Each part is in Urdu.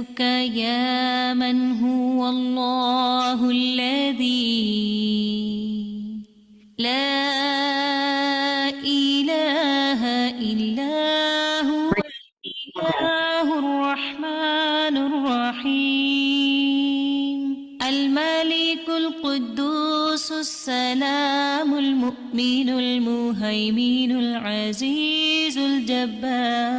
أسألك يا من هو الله الذي لا إله إلا هو الإله الرحمن الرحيم الملك القدوس السلام المؤمن المهيمن العزيز الجبار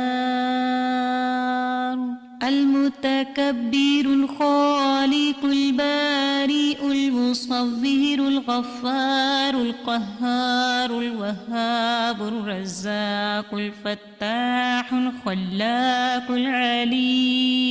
المتكبر الخالق البارئ المصور الغفار القهار الوهاب الرزاق الفتاح الخلاق العليم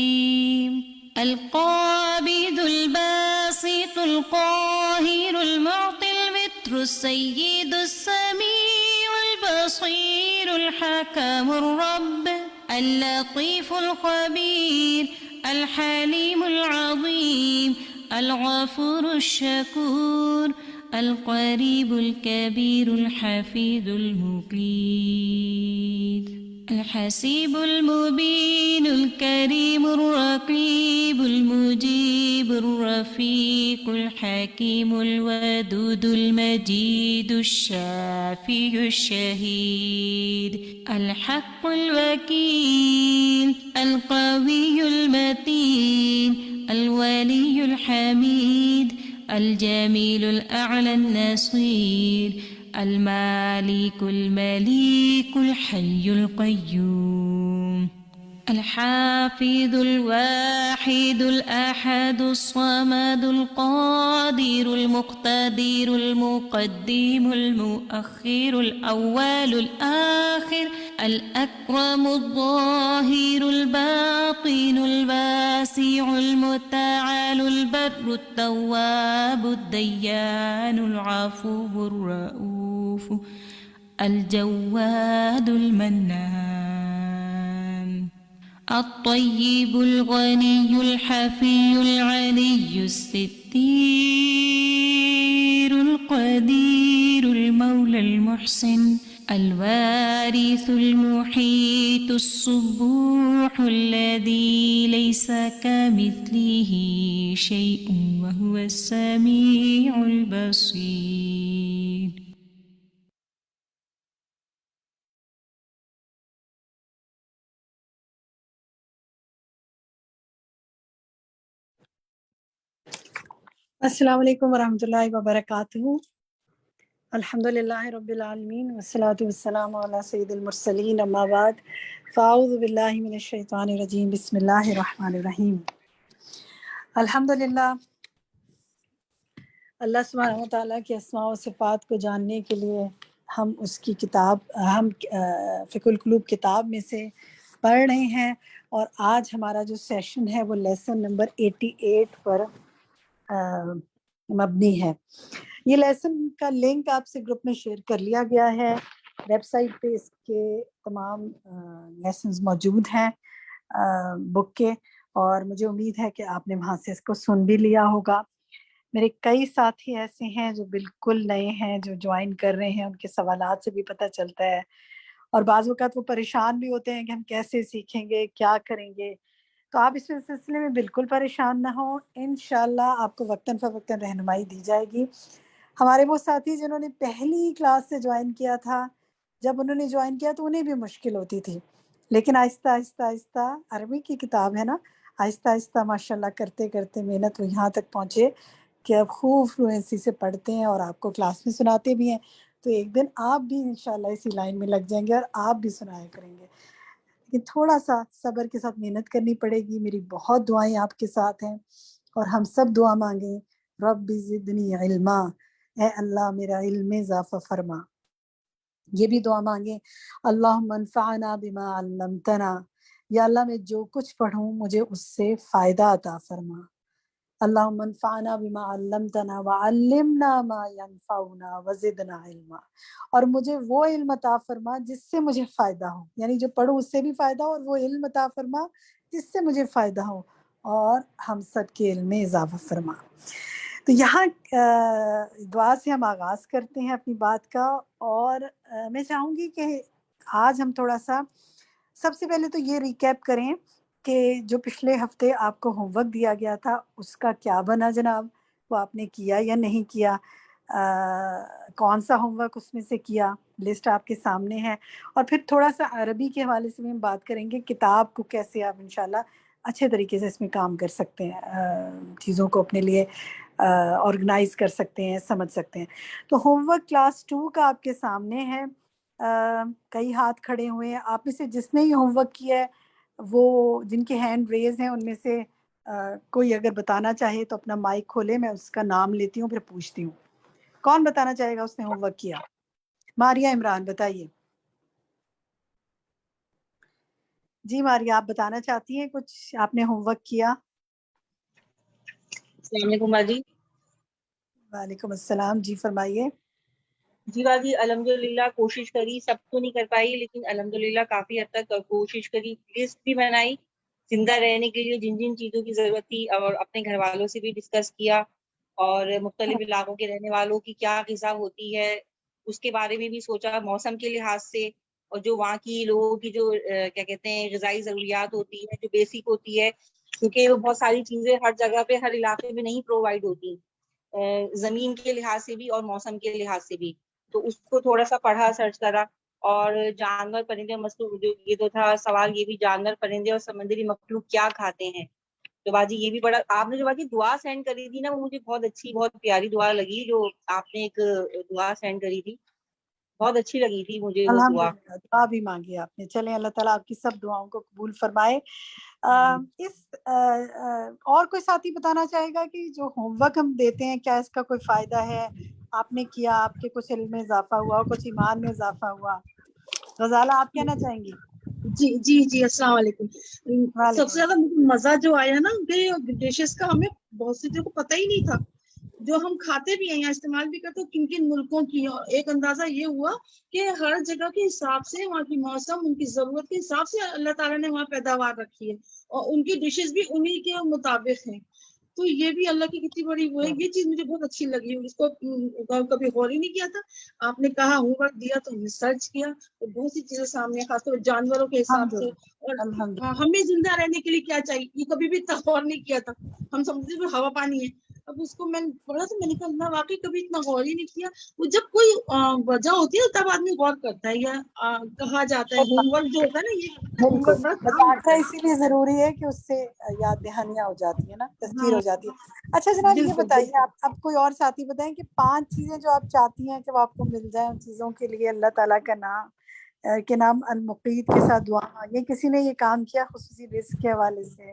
القابض الباسط القاهر المعطي المتر السيد السميع البصير الحكم الرب اللطيف الخبير الحليم العظيم الغفور الشكور القريب الكبير الحفيظ المقيت الحسيب المبين الكريم الرقيب المجيب الرفيق الحكيم الودود المجيد الشافي الشهيد الحق الوكيل القوي المتين الولي الحميد الجميل الأعلى النصير المالك المليك الحي القيوم الحافظ الواحد الأحد الصمد القادر المقتدر المقدم المؤخر الأول الآخر الأكرم الظاهر الباطن الواسع المتعال البر التواب الديان العفو الرؤوف الجواد المنان الطيب الغني الحفي العلي الستير القدير المولى المحسن الوارث المحيط الصبوح الذي ليس كمثله شيء وهو السميع البصير. السلام علیکم ورحمۃ اللہ وبرکاتہ. الحمدللہ رب العالمین والصلاة والسلام علی سید المرسلین اما بعد فاعوذ باللہ من الشیطان الرجیم بسم اللہ الرحمن الرحیم. الحمدللہ اللہ سبحانہ و تعالیٰ کے اسماء و صفات کو جاننے کے لیے ہم اس کی کتاب فقہ القلوب کتاب میں سے پڑھ رہے ہیں، اور آج ہمارا جو سیشن ہے وہ لیسن نمبر 88 پر مبنی ہے. یہ لیسن کا لنک آپ سے گروپ میں شیئر کر لیا گیا ہے. ویب سائٹ پہ اس کے تمام لیسنز موجود ہیں بک کے، اور مجھے امید ہے کہ آپ نے وہاں سے اس کو سن بھی لیا ہوگا. میرے کئی ساتھی ایسے ہیں جو بالکل نئے ہیں، جو جوائن کر رہے ہیں، ان کے سوالات سے بھی پتہ چلتا ہے، اور بعض اوقات وہ پریشان بھی ہوتے ہیں کہ ہم کیسے سیکھیں گے، کیا کریں گے. تو آپ اس سلسلے میں بالکل پریشان نہ ہوں، انشاءاللہ آپ کو وقتاً فوقتاً رہنمائی دی جائے گی. ہمارے وہ ساتھی جنہوں نے پہلی کلاس سے جوائن کیا تھا، جب انہوں نے جوائن کیا تو انہیں بھی مشکل ہوتی تھی، لیکن آہستہ آہستہ آہستہ عربی کی کتاب ہے نا، آہستہ آہستہ ماشاءاللہ کرتے کرتے محنت وہ یہاں تک پہنچے کہ اب خوب فلوئنسی سے پڑھتے ہیں اور آپ کو کلاس میں سناتے بھی ہیں. تو ایک دن آپ بھی انشاءاللہ اسی لائن میں لگ جائیں گے اور آپ بھی سنایا کریں گے، لیکن تھوڑا سا صبر کے ساتھ محنت کرنی پڑے گی. میری بہت دعائیں آپ کے ساتھ ہیں، اور ہم سب دعا مانگیں، رب زدنی علما، اے اللہ میرا علم میں اضافہ فرما. یہ بھی دعا مانگیں، اللہم انفعنا بما علمتنا، یا اللہ میں جو کچھ پڑھوں مجھے اس سے فائدہ عطا فرما. اللہم انفعنا بما علمتنا وعلمنا ما ینفعنا وزدنا علما، اور مجھے وہ علم عطا فرما جس سے مجھے فائدہ ہو، یعنی جو پڑھوں اس سے بھی فائدہ ہو، اور وہ علم عطا فرما جس سے مجھے فائدہ ہو، اور ہم سب کے علم میں اضافہ فرما. تو یہاں دعا سے ہم آغاز کرتے ہیں اپنی بات کا، اور میں چاہوں گی کہ آج ہم تھوڑا سا سب سے پہلے تو یہ ریکیپ کریں کہ جو پچھلے ہفتے آپ کو ہوم ورک دیا گیا تھا اس کا کیا بنا جناب؟ وہ آپ نے کیا یا نہیں کیا؟ کون سا ہوم ورک اس میں سے کیا؟ لسٹ آپ کے سامنے ہے. اور پھر تھوڑا سا عربی کے حوالے سے بھی ہم بات کریں گے، کتاب کو کیسے آپ انشاءاللہ اچھے طریقے سے اس میں کام کر سکتے ہیں، چیزوں کو اپنے لیے آرگنائز کر سکتے ہیں، سمجھ سکتے ہیں. تو ہوم ورک کلاس 2 کا آپ کے سامنے ہے. کئی ہاتھ کھڑے ہوئے ہیں. آپ میں سے جس نے یہ ہوم ورک کیا ہے، وہ جن کے ہینڈ ریز ہیں ان میں سے کوئی اگر بتانا چاہے تو اپنا مائک کھولے، میں اس کا نام لیتی ہوں پھر پوچھتی ہوں. کون بتانا چاہے گا اس نے ہوم ورک کیا؟ ماریہ عمران بتائیے. جی ماریہ، آپ بتانا چاہتی ہیں کچھ؟ آپ نے ہوم ورک کیا؟ السلام علیکم باجی. وعلیکم السلام، جی فرمائیے. جی باجی الحمدللہ کوشش کری، سب تو نہیں کر پائی لیکن الحمدللہ کافی حد تک کوشش کری. لسٹ بھی بنائی زندہ رہنے کے لیے جن جن چیزوں کی ضرورت تھی، اور اپنے گھر والوں سے بھی ڈسکس کیا، اور مختلف علاقوں کے رہنے والوں کی کیا غذا ہوتی ہے اس کے بارے میں بھی سوچا، موسم کے لحاظ سے، اور جو وہاں کی لوگوں کی جو کیا کہتے ہیں غذائی ضروریات ہوتی ہے جو بیسک ہوتی ہے، کیونکہ وہ بہت ساری چیزیں ہر جگہ پہ ہر علاقے میں نہیں پرووائڈ ہوتی، زمین کے لحاظ سے بھی اور موسم کے لحاظ سے بھی. تو اس کو تھوڑا سا پڑھا، سرچ کرا. اور جانور پرندے مخلوق، جو یہ تو تھا سوال، یہ بھی جانور پرندے اور سمندری مخلوق کیا کھاتے ہیں. تو باجی یہ بھی بڑا، آپ نے جو باجی دعا سینڈ کری تھی نا، وہ مجھے بہت اچھی، بہت پیاری دعا لگی. جو آپ نے ایک دعا سینڈ کری تھی بہت اچھی لگی تھی مجھے وہ دعا. الحمدللہ دعا بھی مانگی آپ نے. چلیں اللہ تعالیٰ آپ کی سب دعاؤں کو قبول فرمائے. اور کوئی ساتھی بتانا چاہے گا کہ جو ہوم ورک ہم دیتے ہیں کیا اس کا کوئی فائدہ ہے؟ آپ نے کیا، آپ کے کچھ علم میں اضافہ ہوا، کچھ ایمان میں اضافہ ہوا؟ غزالہ آپ کہنا چاہیں گی؟ جی السلام علیکم. سب سے زیادہ مزہ جو آیا نا کہ ڈشز کا، ہمیں بہت سی چیزوں کو پتہ ہی نہیں تھا جو ہم کھاتے بھی ہیں یا استعمال بھی کرتے ہیں کن کن ملکوں کی. اور ایک اندازہ یہ ہوا کہ ہر جگہ کے حساب سے وہاں کی موسم، ان کی ضرورت کے حساب سے اللہ تعالیٰ نے وہاں پیداوار رکھی ہے، اور ان کی ڈشز بھی انہی کے مطابق ہیں. تو یہ بھی اللہ کی کتنی بڑی وہ ہے. یہ چیز مجھے بہت اچھی لگی، اس کو کبھی غور ہی نہیں کیا تھا. آپ نے کہا ہوم ورک دیا تو ہم نے سرچ کیا، تو بہت سی چیزیں سامنے، خاص طور جانوروں کے حساب سے، اور ہمیں زندہ رہنے کے لیے کیا چاہیے یہ کبھی بھی غور نہیں کیا تھا. ہم سمجھتے تھے ہوا پانی ہے. اب اس کو میں نے پڑھا تو میں نے کہا اللہ، واقعی کبھی اتنا غور ہی نہیں کیا. وہ جب کوئی وجہ ہوتی ہے تب آدمی غور کرتا ہے، یا کہا جاتا ہے ہوم ورک جو ہوتا ہے نا، یہ ہوم ورک بڑا کام ہوتا ہے. اسی لیے ضروری ہے کہ اس سے یاد دہانیاں ہو جاتی ہیں نا، تذکیر ہو جاتی ہے. اچھا جناب یہ بالکل بتائیے، آپ اب کوئی اور ساتھی بتائیں کہ 5 چیزیں جو آپ چاہتی ہیں کہ وہ آپ کو مل جائیں، ان چیزوں کے لیے اللہ تعالیٰ کا نام کے نام المقیت کے ساتھ دعا مانگیں. کسی نے یہ کام کیا خصوصی رزق کے حوالے سے؟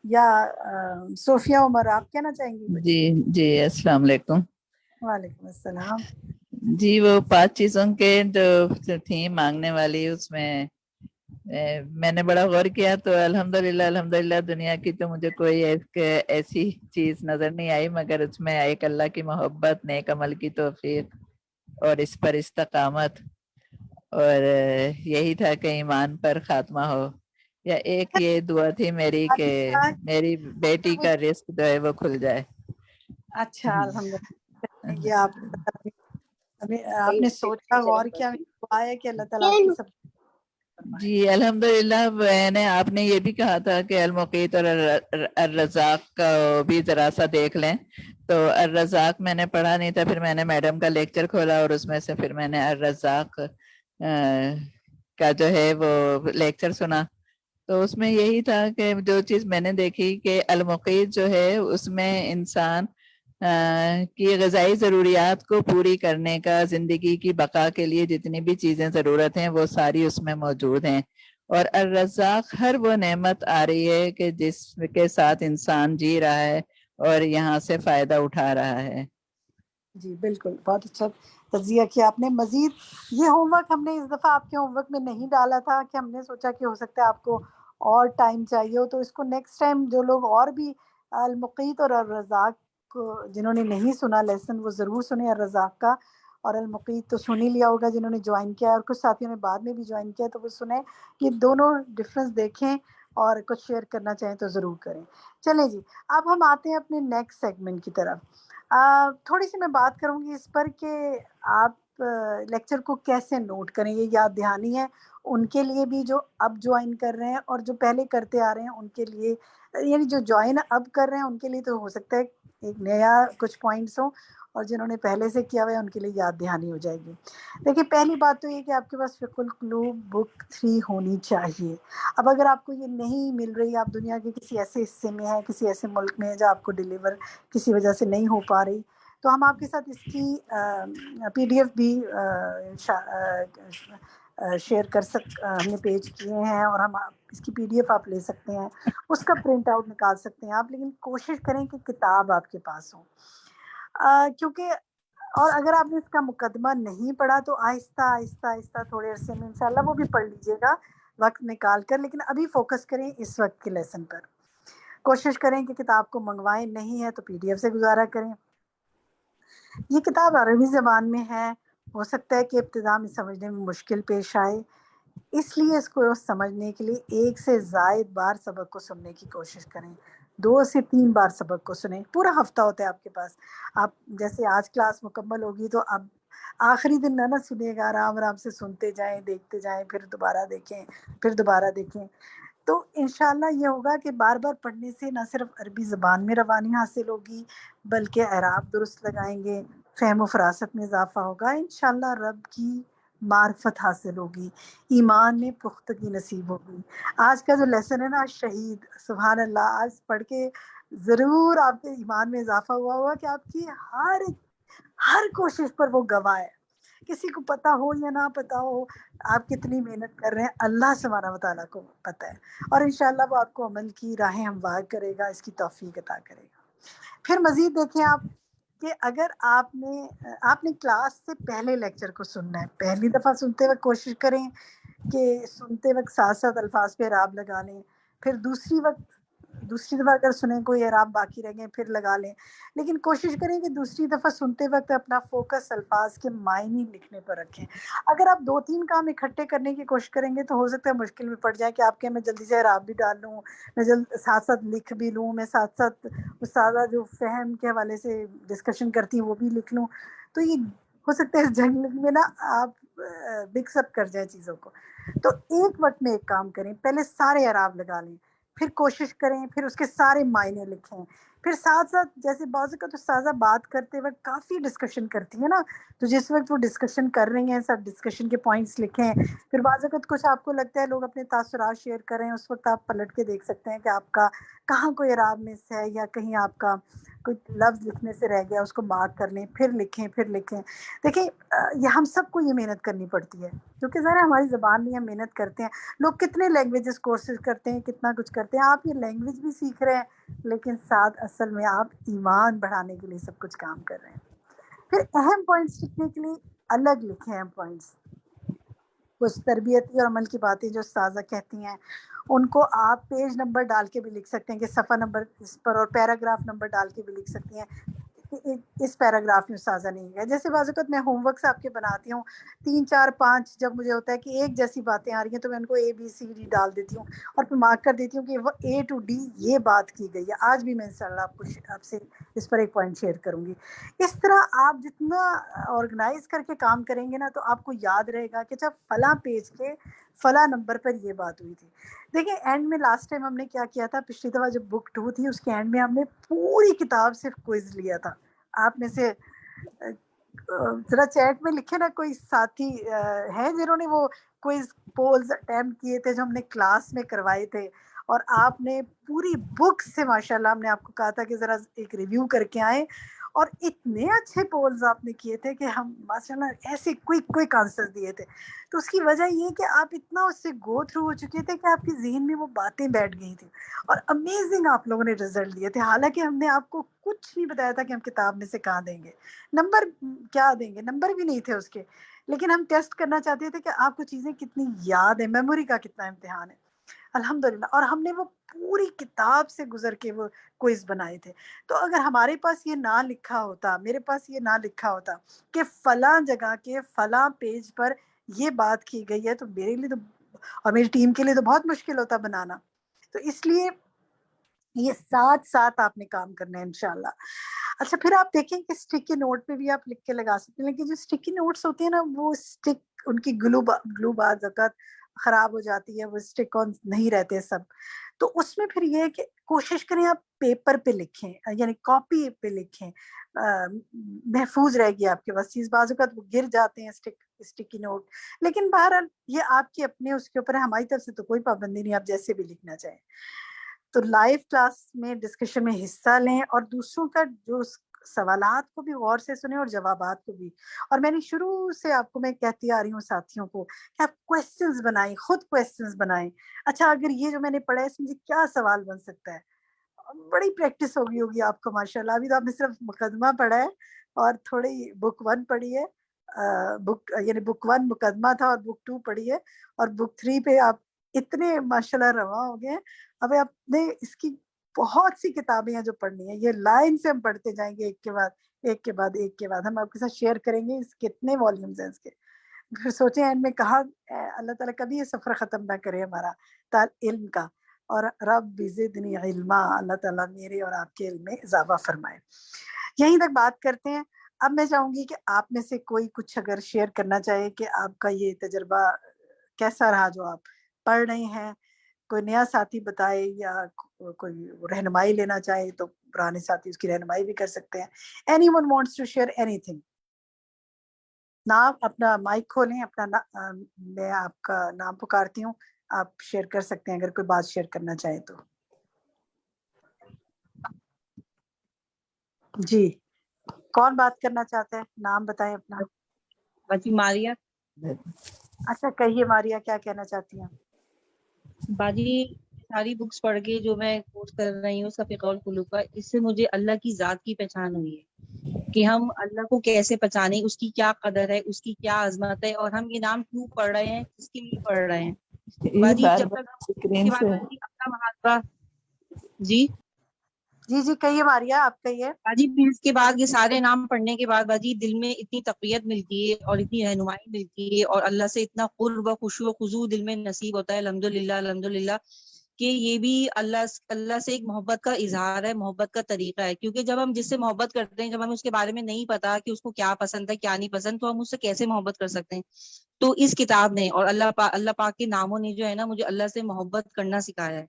یا صوفیہ عمر آپ کہنا چاہیں گی کچھ؟ جی السلام علیکم. وعلیکم السلام. جی وہ 5 چیزوں کے جو تھیں مانگنے والی، اس میں نے بڑا غور کیا تو الحمدللہ دنیا کی تو مجھے کوئی ایسی چیز نظر نہیں آئی، مگر اس میں ایک اللہ کی محبت، نیک عمل کی توفیق اور اس پر استقامت، اور یہی تھا کہ ایمان پر خاتمہ ہو. یا ایک یہ دعا تھی میری کہ میری بیٹی کا رزق جو ہے وہ کھل جائے. اچھا الحمدللہ، یہ آپ نے سوچا، غور کیا، دعا ہے کہ اللہ تعالیٰ آپ کی سب. جی الحمدللہ. آپ نے یہ بھی کہا تھا کہ المقیت اور الرزاق کا بھی ذرا سا دیکھ لیں. تو الرزاق میں نے پڑھا نہیں تھا، پھر میں نے میڈم کا لیکچر کھولا اور اس میں سے پھر میں نے الرزاق کا جو ہے وہ لیکچر سنا. تو اس میں یہی تھا کہ جو چیز میں نے دیکھی کہ المقیت جو ہے اس میں انسان کی غذائی ضروریات کو پوری کرنے کا، زندگی کی بقا کے لیے جتنی بھی چیزیں ضرورت ہیں وہ ساری اس میں موجود ہیں. اور الرزاق ہر وہ نعمت آ رہی ہے کہ جس کے ساتھ انسان جی رہا ہے اور یہاں سے فائدہ اٹھا رہا ہے. جی بالکل، بہت اچھا تجزیہ کیا آپ نے. مزید یہ ہوم ورک ہم نے اس دفعہ آپ کے ہوم ورک میں نہیں ڈالا تھا کہ ہم نے سوچا کہ ہو سکتا ہے آپ کو اور ٹائم چاہیے ہو، تو اس کو نیکسٹ ٹائم جو لوگ اور بھی المقیت اور الرزاق کو جنہوں نے نہیں سنا لیسن وہ ضرور سنیں. الرزاق کا اور المقیت تو سن ہی لیا ہوگا جنہوں نے جوائن کیا ہے، اور کچھ ساتھیوں نے بعد میں بھی جوائن کیا تو وہ سنیں. یہ دونوں ڈفرینس دیکھیں اور کچھ شیئر کرنا چاہیں تو ضرور کریں. چلیں جی، اب ہم آتے ہیں اپنے نیکسٹ سیگمنٹ کی طرف. تھوڑی سی میں بات کروں گی اس پر کہ آپ آپ لیکچر کو کیسے نوٹ کریں، یہ یاد دہانی ہے ان کے لیے بھی جو اب جوائن کر رہے ہیں اور جو پہلے کرتے آ رہے ہیں ان کے لیے، یعنی جو جوائن اب کر رہے ہیں ان کے لیے تو ہو سکتا ہے ایک نیا کچھ پوائنٹس ہوں، اور جنہوں نے پہلے سے کیا ہوا ہے ان کے لیے یاد دہانی ہو جائے گی۔ دیکھیے پہلی بات تو یہ کہ آپ کے پاس فقہ القلوب بک 3 ہونی چاہیے۔ اب اگر آپ کو یہ نہیں مل رہی، آپ دنیا کے کسی ایسے حصے میں ہیں، کسی ایسے ملک میں ہے جہاں آپ کو ڈیلیور کسی وجہ سے نہیں ہو پا رہی، تو ہم آپ کے ساتھ اس کی PDF بھی شیئر ہم نے پیج کیے ہیں، اور ہم اس کی PDF آپ لے سکتے ہیں، اس کا پرنٹ آؤٹ نکال سکتے ہیں آپ، لیکن کوشش کریں کہ کتاب آپ کے پاس ہو، کیونکہ اور اگر آپ نے اس کا مقدمہ نہیں پڑھا تو آہستہ آہستہ آہستہ تھوڑے عرصے میں انشاءاللہ وہ بھی پڑھ لیجیے گا وقت نکال کر، لیکن ابھی فوکس کریں اس وقت کے لیسن پر۔ کوشش کریں کہ کتاب کو منگوائیں، نہیں ہے تو PDF سے گزارا کریں۔ یہ کتاب عربی زبان میں ہے، ہو سکتا ہے کہ ابتدا میں سمجھنے میں مشکل پیش آئے، اس لیے اس کو سمجھنے کے لیے 1 سے زائد بار سبق کو سننے کی کوشش کریں، 2 سے 3 بار سبق کو سنیں۔ پورا ہفتہ ہوتا ہے آپ کے پاس، آپ جیسے آج کلاس مکمل ہوگی تو اب آخری دن نہ سنیے گا، آرام آرام سے سنتے جائیں، دیکھتے جائیں، پھر دوبارہ دیکھیں، پھر دوبارہ دیکھیں، تو انشاءاللہ یہ ہوگا کہ بار بار پڑھنے سے نہ صرف عربی زبان میں روانی حاصل ہوگی بلکہ اعراب درست لگائیں گے، فہم و فراست میں اضافہ ہوگا، انشاءاللہ رب کی معرفت حاصل ہوگی، ایمان میں پختگی نصیب ہوگی۔ آج کا جو لیسن ہے نا شہید، سبحان اللہ، آج پڑھ کے ضرور آپ کے ایمان میں اضافہ ہوا ہوگا کہ آپ کی ہر کوشش پر وہ گواہ ہے، کسی کو پتا ہو یا نہ پتا ہو آپ کتنی محنت کر رہے ہیں، اللہ سبحانہ و تعالیٰ کو پتہ ہے، اور انشاءاللہ وہ آپ کو عمل کی راہیں ہموار کرے گا، اس کی توفیق عطا کرے گا۔ پھر مزید دیکھیں آپ کہ اگر آپ نے کلاس سے پہلے لیکچر کو سننا ہے، پہلی دفعہ سنتے وقت کوشش کریں کہ سنتے وقت ساتھ ساتھ الفاظ پہ اعراب لگا لیں، پھر دوسری دفعہ اگر سنیں کوئی اعراب باقی رہ گئے پھر لگا لیں، لیکن کوشش کریں کہ دوسری دفعہ سنتے وقت اپنا فوکس الفاظ کے معنی لکھنے پر رکھیں۔ اگر آپ 2-3 کام اکٹھے کرنے کی کوشش کریں گے تو ہو سکتا ہے مشکل میں پڑ جائے کہ آپ کے میں جلدی سے اعراب بھی ڈال لوں، میں ساتھ ساتھ لکھ بھی لوں، میں ساتھ ساتھ استاذہ جو فہم کے حوالے سے ڈسکشن کرتی ہیں وہ بھی لکھ لوں، تو یہ ہو سکتا ہے اس جنگ میں نا آپ مکس اپ کر جائیں چیزوں کو۔ تو ایک وقت میں ایک کام کریں، پہلے سارے اعراب لگا لیں، پھر کوشش کریں، پھر اس کے سارے معنی لکھیں، پھر ساتھ ساتھ جیسے بعض اوقات استاذہ بات کرتے وقت کافی ڈسکشن کرتی ہے نا، تو جس وقت وہ ڈسکشن کر رہی ہیں سب ڈسکشن کے پوائنٹس لکھیں، پھر بعض اوقات کچھ آپ کو لگتا ہے لوگ اپنے تاثرات شیئر کر رہے ہیں، اس وقت آپ پلٹ کے دیکھ سکتے ہیں کہ آپ کا کہاں کوئی اعراب مس ہے یا کہیں آپ کا کوئی لفظ لکھنے سے رہ گیا، اس کو مارک کر لیں، پھر لکھیں۔ دیکھیں یہ ہم سب کو یہ محنت کرنی پڑتی ہے کیونکہ ذرا ہماری زبان میں ہم محنت کرتے ہیں، لوگ کتنے لینگویجز کورسز کرتے ہیں، کتنا کچھ کرتے ہیں، آپ یہ لینگویج بھی سیکھ رہے ہیں لیکن ساتھ اصل میں آپ ایمان بڑھانے کے لیے سب کچھ کام کر رہے ہیں۔ پھر اہم پوائنٹس لکھنے کے لیے الگ لکھیں، اہم پوائنٹس، کچھ تربیتی اور عمل کی باتیں جو استاذہ کہتی ہیں ان کو آپ پیج نمبر ڈال کے بھی لکھ سکتے ہیں کہ صفحہ نمبر اس پر، اور پیراگراف نمبر ڈال کے بھی لکھ سکتی ہیں کہ اس پیراگراف میں استاذہ نہیں ہے۔ جیسے بعض اوقات میں ہوم ورکس آپ کے بناتی ہوں 3 4 5، جب مجھے ہوتا ہے کہ ایک جیسی باتیں آ رہی ہیں تو میں ان کو ABCD ڈال دیتی ہوں اور پھر مارک کر دیتی ہوں کہ وہ A to D یہ بات کی گئی ہے۔ آج بھی میں انشاءاللہ آپ سے اس پر ایک پوائنٹ شیئر کروں گی۔ اس طرح آپ جتنا آرگنائز کر کے کام کریں گے نا تو آپ کو یاد رہے گا کہ جب فلاں پیج کے فلاں نمبر پر یہ بات ہوئی تھی۔ دیکھیں اینڈ میں لاسٹ ٹائم ہم نے کیا کیا تھا، پچھلی دفعہ جب بک 2 تھی اس کے اینڈ میں ہم نے پوری کتاب صرف کوئز لیا تھا۔ آپ میں سے ذرا چیٹ میں لکھے نا کوئی ساتھی ہے جنہوں نے وہ کوئز پولز اٹیمپٹ کیے تھے جو ہم نے کلاس میں کروائے تھے، اور آپ نے پوری بک سے ماشاءاللہ ہم نے آپ کو کہا تھا کہ ذرا ایک ریویو کر کے آئیں، اور اتنے اچھے پولز آپ نے کیے تھے کہ ہم ماشاءاللہ ایسے کوئک آنسر دیے تھے۔ تو اس کی وجہ یہ کہ آپ اتنا اس سے گو تھرو ہو چکے تھے کہ آپ کے ذہن میں وہ باتیں بیٹھ گئی تھیں، اور امیزنگ آپ لوگوں نے رزلٹ دیے تھے، حالانکہ ہم نے آپ کو کچھ نہیں بتایا تھا کہ ہم کتاب میں سے کہاں دیں گے، نمبر کیا دیں گے، نمبر بھی نہیں تھے اس کے، لیکن ہم ٹیسٹ کرنا چاہتے تھے کہ آپ کو چیزیں کتنی یاد ہیں، میموری کا کتنا امتحان ہے۔ الحمدللہ، اور ہم نے وہ پوری کتاب سے گزر کے وہ کوئز بنائے تھے۔ تو اگر ہمارے پاس یہ نہ لکھا ہوتا، میرے پاس یہ نہ لکھا ہوتا کہ فلاں جگہ کے فلاں پیج پر یہ بات کی گئی ہے، تو میرے لیے تو اور میری ٹیم کے لیے تو بہت مشکل ہوتا بنانا۔ تو اس لیے یہ ساتھ ساتھ آپ نے کام کرنا ہے انشاءاللہ۔ اچھا پھر آپ دیکھیں کہ اسٹکی نوٹ پہ بھی آپ لکھ کے لگا سکتے ہیں، لیکن جو اسٹکی نوٹس ہوتے ہیں نا وہ اسٹک ان کی گلو بعض اوقات خراب ہو جاتی ہے، وہ اسٹک آن نہیں رہتے سب. تو اس میں پھر یہ ہے کہ کوشش کریں آپ پیپر پہ لکھیں، یعنی کاپی پہ لکھیں، محفوظ رہے گی آپ کے پاس چیز. بعض اوقات وہ گر جاتے ہیں اسٹکی نوٹ، لیکن بہرحال یہ آپ کی اپنے اس کے اوپر ہے، ہماری طرف سے تو کوئی پابندی نہیں، آپ جیسے بھی لکھنا چاہیں. تو لائیو کلاس میں ڈسکشن میں حصہ لیں اور دوسروں کا جو سوالات کو بھی غور سے سنیں اور جوابات کو بھی. اور میں نے شروع سے آپ کو میں کہتی آ رہی ہوں ساتھیوں کو کہ آپ کویسچنز بنائیں، خود کویسچنز بنائیں. اچھا اگر یہ جو میں نے پڑھا ہے اس میں سے کیا سوال بن سکتا ہے. بڑی پریکٹس ہوگی آپ کو ماشاءاللہ. ابھی تو آپ نے صرف مقدمہ پڑھا ہے اور تھوڑی بک 1 پڑھی ہے، یعنی بک 1 مقدمہ تھا اور بک 2 پڑھی ہے، اور بک 3 پہ آپ اتنے ماشاءاللہ رواں ہو گئے ہیں. اب آپ نے اس کی بہت سی کتابیں ہیں جو پڑھنی ہیں، یہ لائن سے ہم پڑھتے جائیں گے ایک کے بعد ایک کے بعد ایک کے بعد. ہم آپ کے ساتھ شیئر کریں گے اس کتنے والیومز ہیں اس کے. پھر سوچیں اینڈ میں کہا اللہ تعالیٰ کبھی یہ سفر ختم نہ کرے ہمارا علم کا. اور رب زدنی علما، اللہ تعالیٰ میرے اور آپ کے علم میں اضافہ فرمائے. یہیں تک بات کرتے ہیں. اب میں چاہوں گی کہ آپ میں سے کوئی کچھ اگر شیئر کرنا چاہے کہ آپ کا یہ تجربہ کیسا رہا جو آپ پڑھ رہے ہیں. کوئی نیا ساتھی بتائے یا کوئی رہنمائی لینا چاہے تو پرانے ساتھی اس کی رہنمائی بھی کر سکتے ہیں. Anyone wants to share anything. نام اپنا مائک کھولیں، اپنا میں آپ کا نام پکارتی ہوں، آپ شیئر کر سکتے ہیں اگر کوئی بات شیئر کرنا چاہے تو. جی کون بات کرنا چاہتا ہے؟ نام بتائیں اپنا. باجی ماریا. اچھا کہیے ماریا، کیا کہنا چاہتی ہیں؟ باجی ساری بکس پڑھ کے جو میں کورس کر رہی ہوں صفی قول قلوب کا، اس سے مجھے اللہ کی ذات کی پہچان ہوئی ہے کہ ہم اللہ کو کیسے پہچانیں، اس کی کیا قدر ہے، اس کی کیا عظمت ہے، اور ہم یہ نام کیوں پڑھ رہے ہیں، کس کے لیے پڑھ رہے ہیں. باجی جب تک ہم اسکرین کے بعد سے باجی اپنا محاسبہ. جی جی جی کہیے ماریا، آپ کہیے. باجی پھر اس کے بعد یہ سارے نام پڑھنے کے بعد باجی دل میں اتنی تقویت ملتی ہے اور اتنی رہنمائی ملتی ہے اور اللہ سے اتنا قرب و خشوع و خضوع دل میں نصیب ہوتا ہے. الحمدللہ کہ یہ بھی اللہ سے ایک محبت کا اظہار ہے، محبت کا طریقہ ہے. کیونکہ جب ہم جس سے محبت کرتے ہیں، جب ہمیں اس کے بارے میں نہیں پتا کہ اس کو کیا پسند ہے کیا نہیں پسند، تو ہم اس سے کیسے محبت کر سکتے ہیں. تو اس کتاب نے اور اللہ پاک کے ناموں نے جو ہے نا مجھے اللہ سے محبت کرنا سکھایا ہے.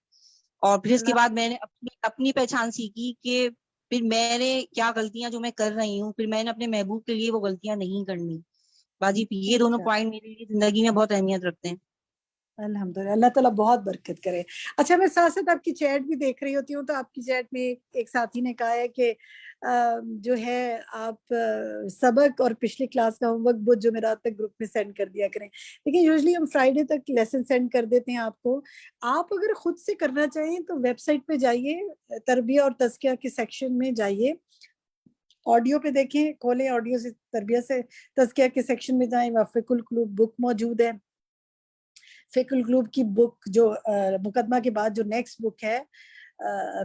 اور پھر اس کے بعد میں نے اپنی پہچان سیکھی کہ پھر میں نے کیا غلطیاں جو میں کر رہی ہوں، پھر میں نے اپنے محبوب کے لیے وہ غلطیاں نہیں کرنی. باجی یہ دونوں پوائنٹ میری زندگی میں بہت اہمیت رکھتے ہیں. الحمدللہ، اللہ تعالیٰ بہت برکت کرے. اچھا میں ساتھ ساتھ آپ کی چیٹ بھی دیکھ رہی ہوتی ہوں، تو آپ کی چیٹ میں ایک ساتھی نے کہا ہے کہ جو ہے آپ سبق اور پچھلی کلاس کا ہوم ورک بہت جمعرات تک گروپ میں سینڈ کر دیا کریں. لیکن یوزلی ہم فرائیڈے تک لیسن سینڈ کر دیتے ہیں آپ کو. آپ اگر خود سے کرنا چاہیں تو ویب سائٹ پہ جائیے، تربیہ اور تزکیہ کے سیکشن میں جائیے، آڈیو پہ دیکھیں، کھولیں آڈیو سے تربیہ سے تزکیہ کے سیکشن میں جائیں، وہاں فقہ القلوب بک موجود ہے. فقہ القلوب کی بک جو مقدمہ کے بعد جو نیکسٹ بک ہے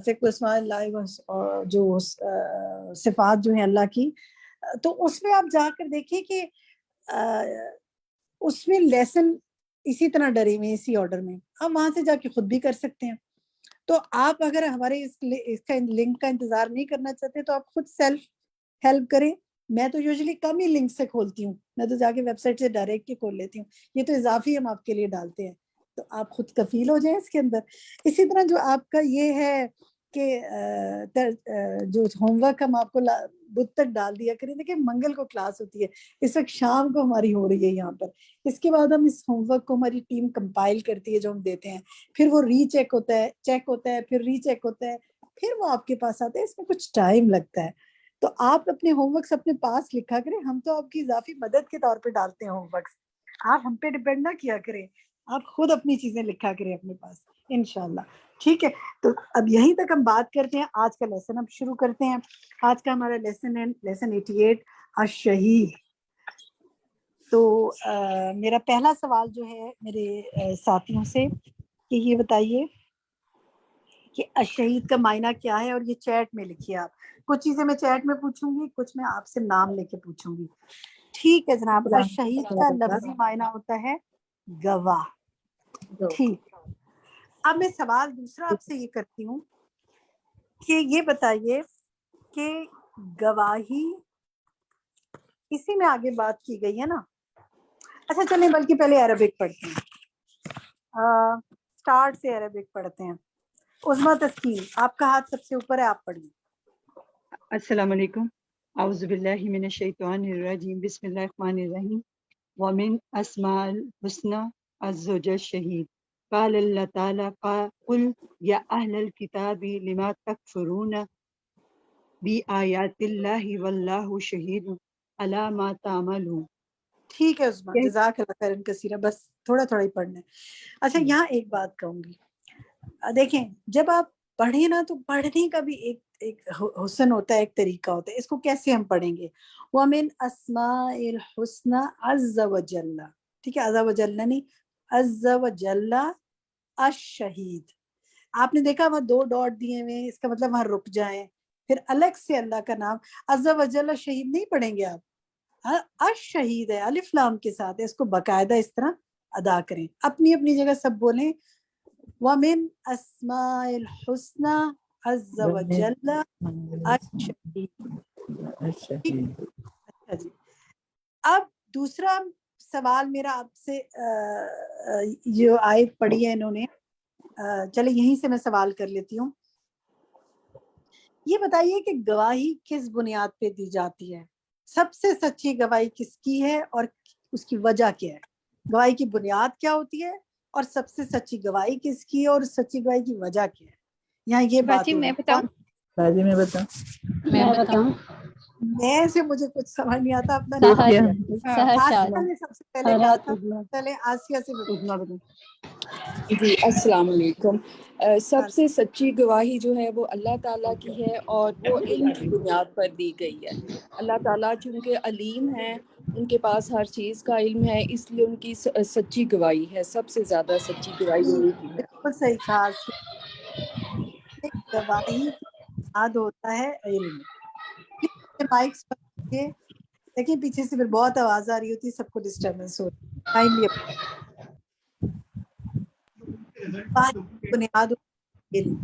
فقہ اسماء اللہ، جو صفات جو ہیں اللہ کی، تو اس میں آپ جا کر دیکھیں کہ اس میں لیسن اسی طرح ڈرے ہوئے اسی آرڈر میں، آپ وہاں سے جا کے خود بھی کر سکتے ہیں. تو آپ اگر ہمارے اس کا لنک کا انتظار نہیں کرنا چاہتے تو آپ خود سیلف ہیلپ کریں. میں تو یوزلی کم ہی لنک سے کھولتی ہوں، میں تو جا کے ویب سائٹ سے ڈائریکٹ ہی کھول لیتی ہوں. یہ تو اضافی ہم آپ کے لیے ڈالتے ہیں، تو آپ خود کفیل ہو جائیں اس کے اندر. اسی طرح جو آپ کا یہ ہے کہ جو ہوم ورک ہم آپ کو بدھ تک ڈال دیا کریں. دیکھیں منگل کو کلاس ہوتی ہے، اس وقت شام کو ہماری ہو رہی ہے یہاں پر. اس کے بعد ہم اس ہوم ورک کو ہماری ٹیم کمپائل کرتی ہے جو ہم دیتے ہیں، پھر وہ ری چیک ہوتا ہے، چیک ہوتا ہے، پھر ری چیک ہوتا ہے، پھر وہ آپ کے پاس آتا ہے. اس میں کچھ ٹائم لگتا ہے. تو آپ اپنے ہوم ورکس اپنے پاس لکھا کریں. ہم تو آپ کی اضافی مدد کے طور پہ ڈالتے ہیں ہوم ورکس، آپ ہم پہ ڈیپینڈ نہ کیا کریں، آپ خود اپنی چیزیں لکھا کریں اپنے پاس انشاءاللہ. ٹھیک ہے، تو اب یہیں تک ہم بات کرتے ہیں. آج کا لیسن اب شروع کرتے ہیں. آج کا ہمارا لیسن ہے لیسن 88 الشہید. تو میرا پہلا سوال جو ہے میرے ساتھیوں سے کہ یہ بتائیے کہ الشہید کا معنی کیا ہے، اور یہ چیٹ میں لکھیے. آپ کچھ چیزیں میں چیٹ میں پوچھوں گی، کچھ میں آپ سے نام لے کے پوچھوں گی. ٹھیک ہے جناب. الشہید کا لفظی معنی ہوتا ہے گواہ. ٹھیک، اب میں سوال دوسرا آپ سے یہ کرتی ہوں کہ یہ بتائیے کہ گواہی اسی میں آگے بات کی گئی ہے نا. اچھا چلیں بلکہ پہلے عربک پڑھتے ہیں, اسٹارٹ سے عربک پڑھتے ہیں. عظمیٰ تسکین آپ کا ہاتھ سب سے اوپر ہے, آپ پڑھیے. السلام علیکم. اعوذ باللہ من الشیطان الرجیم. بسم اللہ الرحمن الرحیم. ومن اسماء الحسنى الزوج الشہید. قال اللہ تعالی قل یا اہل الکتاب لما تکفرون بآیات اللہ واللہ شہید علی ما تعملون. ٹھیک ہے عثمان, جزاک اللہ خیرا کثیرا, بس تھوڑا تھوڑا ہی پڑھنا ہے. اچھا یہاں ایک بات کہوں گی, دیکھیں جب آپ پڑھیں نا تو پڑھنے کا بھی ایک حسن ہوتا ہے, ایک طریقہ ہوتا ہے. اس کو کیسے ہم پڑھیں گے؟ وَمِنْ أَسْمَاءِ الْحُسْنَى عَزَّ وَجَلَّ, ٹھیک ہے, عَزَّ وَجَلَّ نہیں, عَزَّ وَجَلَّ الشہید. آپ نے دیکھا وہاں 2 ڈاٹ دیے ہوئے ہیں, اس کا مطلب وہاں رک جائیں, پھر الگ سے اللہ کا نام عَزَّ وَجَلَّ شہید نہیں پڑھیں گے آپ, الشہید ہے, الف لام کے ساتھ ہے, اس کو باقاعدہ اس طرح ادا کریں. اپنی اپنی جگہ سب بولیں وَمِنْ أَسْمَاءِ الْحُسْنَى عَزَّ وَجَلَّ الشہید. اچھا جی, اب دوسرا سوال میرا آپ سے, جو آیت پڑھی ہے انہوں نے, چلے یہیں سے میں سوال کر لیتی ہوں. یہ بتائیے کہ گواہی کس بنیاد پہ دی جاتی ہے؟ سب سے سچی گواہی کس کی ہے اور اس کی وجہ کیا ہے؟ گواہی کی بنیاد کیا ہوتی ہے اور سب سے سچی گواہی کس کی ہے اور سچی گواہی کی وجہ کیا ہے؟ یہاں یہ بات ہو رہی ہے. میں بتاؤں میں سے مجھے کچھ سمجھ نہیں آتا, اپنا آسیہ نے سب سے پہلے کہا تھا, پہلے آسیہ سے. جی السلام علیکم. سب سے سچی گواہی جو ہے وہ اللہ تعالیٰ کی ہے, اور وہ علم کی بنیاد پر دی گئی ہے. اللہ تعالیٰ چونکہ علیم ہیں, ان کے پاس ہر چیز کا علم ہے, اس لیے ان کی سچی گواہی ہے. سب سے زیادہ سچی گواہی انہیں کی ہے. بالکل صحیح کہا. گواہی کی بنیاد ہوتا ہے علم. مائکس پر دیکھیں پیچھے سے پھر بہت آواز آ رہی ہوتی ہے, سب کو ڈسٹربنس ہو رہی ہے. بنیاد علم,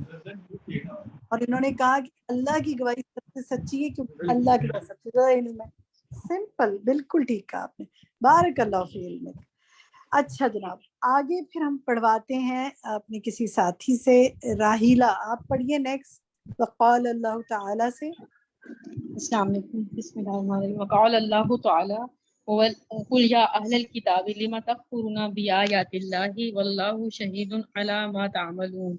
اور انہوں نے کہا کہ اللہ کی گواہی سب سے سچی ہے کیونکہ اللہ کے پاس سب سے زیادہ علم ہے. سمپل, بالکل ٹھیک کہا آپ نے, بارک اللہ فی علمک. اچھا جناب, آگے پھر ہم پڑھواتے ہیں اپنے کسی ساتھی سے. راہیلہ آپ پڑھیے نیکسٹ, وقال اللہ تعالیٰ سے. السلام علیکم. بسم اللہ الرحمن الرحیم. وقال اللہ تعالی قل یا اہل الکتاب لما تکفرون بآیات اللہ واللہ شہید علی ما تعملون.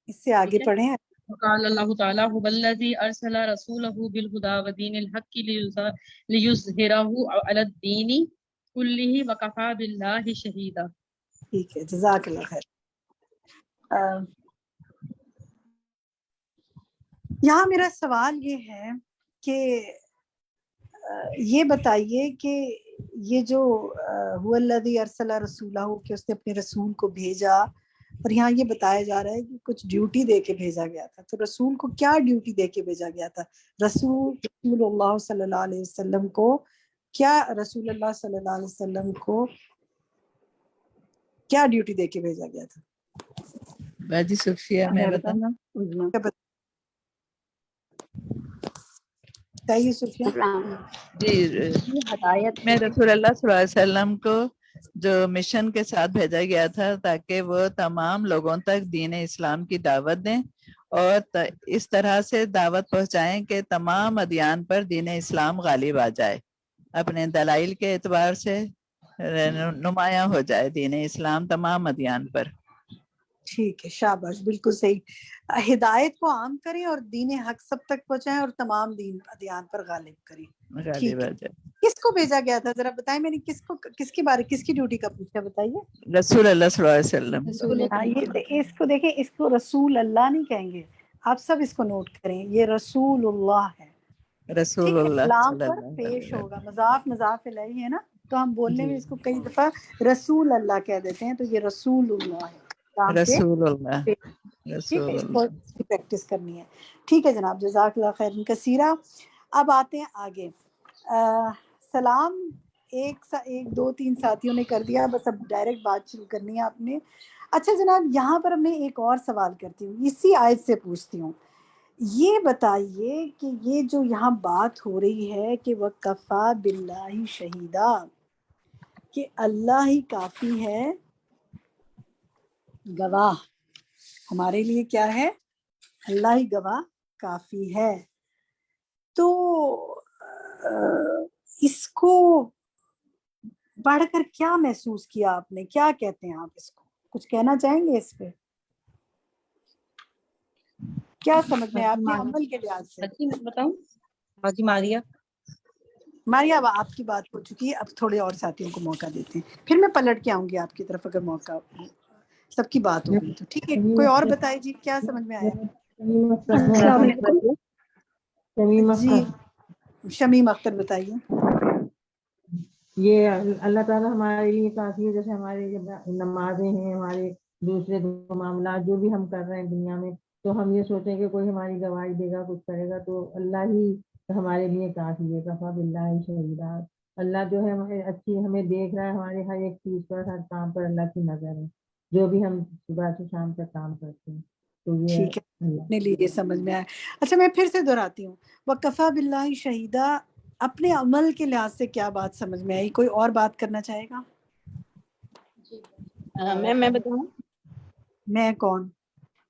اس سے آگے پڑھیں. وقال اللہ تعالی هو الذی ارسل رسولہ بالہدی ودین الحق لیظہرہ علی الدین کلہ وکفی باللہ شہیدا. ٹھیک ہے, جزاک اللہ خیر. یہاں میرا سوال یہ ہے کہ یہ بتائیے کہ یہ جو هو الذی ارسل رسولہ, کہ اس نے اپنے رسول کو بھیجا, اور یہاں یہ بتایا جا رہا ہے کہ کچھ ڈیوٹی دے کے بھیجا گیا تھا. تو رسول کو کیا ڈیوٹی دے کے بھیجا گیا تھا؟ رسول اللہ صلی اللہ علیہ وسلم کو کیا, رسول اللہ صلی اللہ علیہ وسلم کو کیا ڈیوٹی دے کے بھیجا گیا تھا؟ باجی صوفیہ میں بتانا. جی, میں رسول اللہ صلی اللہ علیہ وسلم کو جو مشن کے ساتھ بھیجا گیا تھا تاکہ وہ تمام لوگوں تک دین اسلام کی دعوت دیں, اور اس طرح سے دعوت پہنچائیں کہ تمام ادیان پر دین اسلام غالب آ جائے, اپنے دلائل کے اعتبار سے نمایاں ہو جائے دین اسلام تمام ادیان پر. ٹھیک ہے, شاباش, بالکل صحیح. ہدایت کو عام کریں اور دین حق سب تک پہنچائیں اور تمام دین ادیان پر غالب کریں. ٹھیک ہے, کس کو بھیجا گیا تھا ذرا بتائیں. میں نے کس کے بارے, کس کی ڈیوٹی کا پوچھا, بتائیے. رسول اللہ صلی اللہ علیہ وسلم. اس کو دیکھیں, اس کو رسول اللہ نہیں کہیں گے, آپ سب اس کو نوٹ کریں, یہ رسول اللہ ہے. رسول اللہ کلام پر پیش ہوگا, مضاف الیہ ہے نا, تو ہم بولنے میں اس کو کئی دفعہ رسول اللہ کہہ دیتے ہیں, تو یہ رسول اللہ ہے. رسول اللہ, ٹھیک ہے, اس کو پریکٹس کرنی ہے. ٹھیک ہے جناب, جزاک اللہ خیر کثیرہ. اب آتے ہیں آگے. سلام ایک 2-3 ساتھیوں نے کر دیا, بس اب ڈائریکٹ بات شروع کرنی ہے آپ نے. اچھا جناب, یہاں پر میں ایک اور سوال کرتی ہوں, اسی آیت سے پوچھتی ہوں. یہ بتائیے کہ یہ جو یہاں بات ہو رہی ہے کہ وَكَفَى بِاللَّهِ شَهِيدًا، کہ اللہ ہی کافی ہے گواہ، ہمارے لیے کیا ہے؟ اللہ ہی گواہ کافی ہے. تو اس کو پڑھ کر کیا محسوس کیا آپ نے؟ کیا کہتے ہیں آپ اس کو؟ کچھ کہنا چاہیں گے اس پہ؟ کیا سمجھ میں آپ نے عمل کے لحاظ سے؟ بتاؤں حاجی ماریہ. ماریا اب آپ کی بات ہو چکی ہے، اب تھوڑے اور ساتھیوں کو موقع دیتے ہیں، پھر میں پلٹ کے آؤں گی آپ کی طرف اگر موقع سب کی بات ہو گئی تو. ٹھیک ہے، کوئی اور بتائے جی کیا سمجھ میں آیا؟ السلام علیکم. جی شمیم اختر بتائیے. یہ اللہ تعالیٰ ہمارے لیے کافی ہے. جیسے ہمارے نمازیں ہیں، ہمارے دوسرے معاملات جو بھی ہم کر رہے ہیں دنیا میں، تو ہم یہ سوچیں کہ کوئی ہماری گواہی دے گا، کچھ کرے گا، تو اللہ ہی ہمارے لیے کافی ہے. کفا باللہ شہیدا. اللہ جو ہے ہمیں دیکھ رہا ہے، ہمارے ہر ایک چیز پر، ہر کام پر اللہ کی نظر ہے، جو بھی ہم صبح سے شام تک کام کرتے ہیں. تو یہ ٹھیک ہے، اللہ اپنے لیے سمجھ میں آیا. اچھا میں پھر سے دہراتی ہوں، وَكَفَى بِاللَّهِ شَهِيدًا اپنے عمل کے لحاظ سے کیا بات سمجھ میں آئی؟ کوئی اور بات کرنا چاہے گا؟ میں بتاؤں. میں کون؟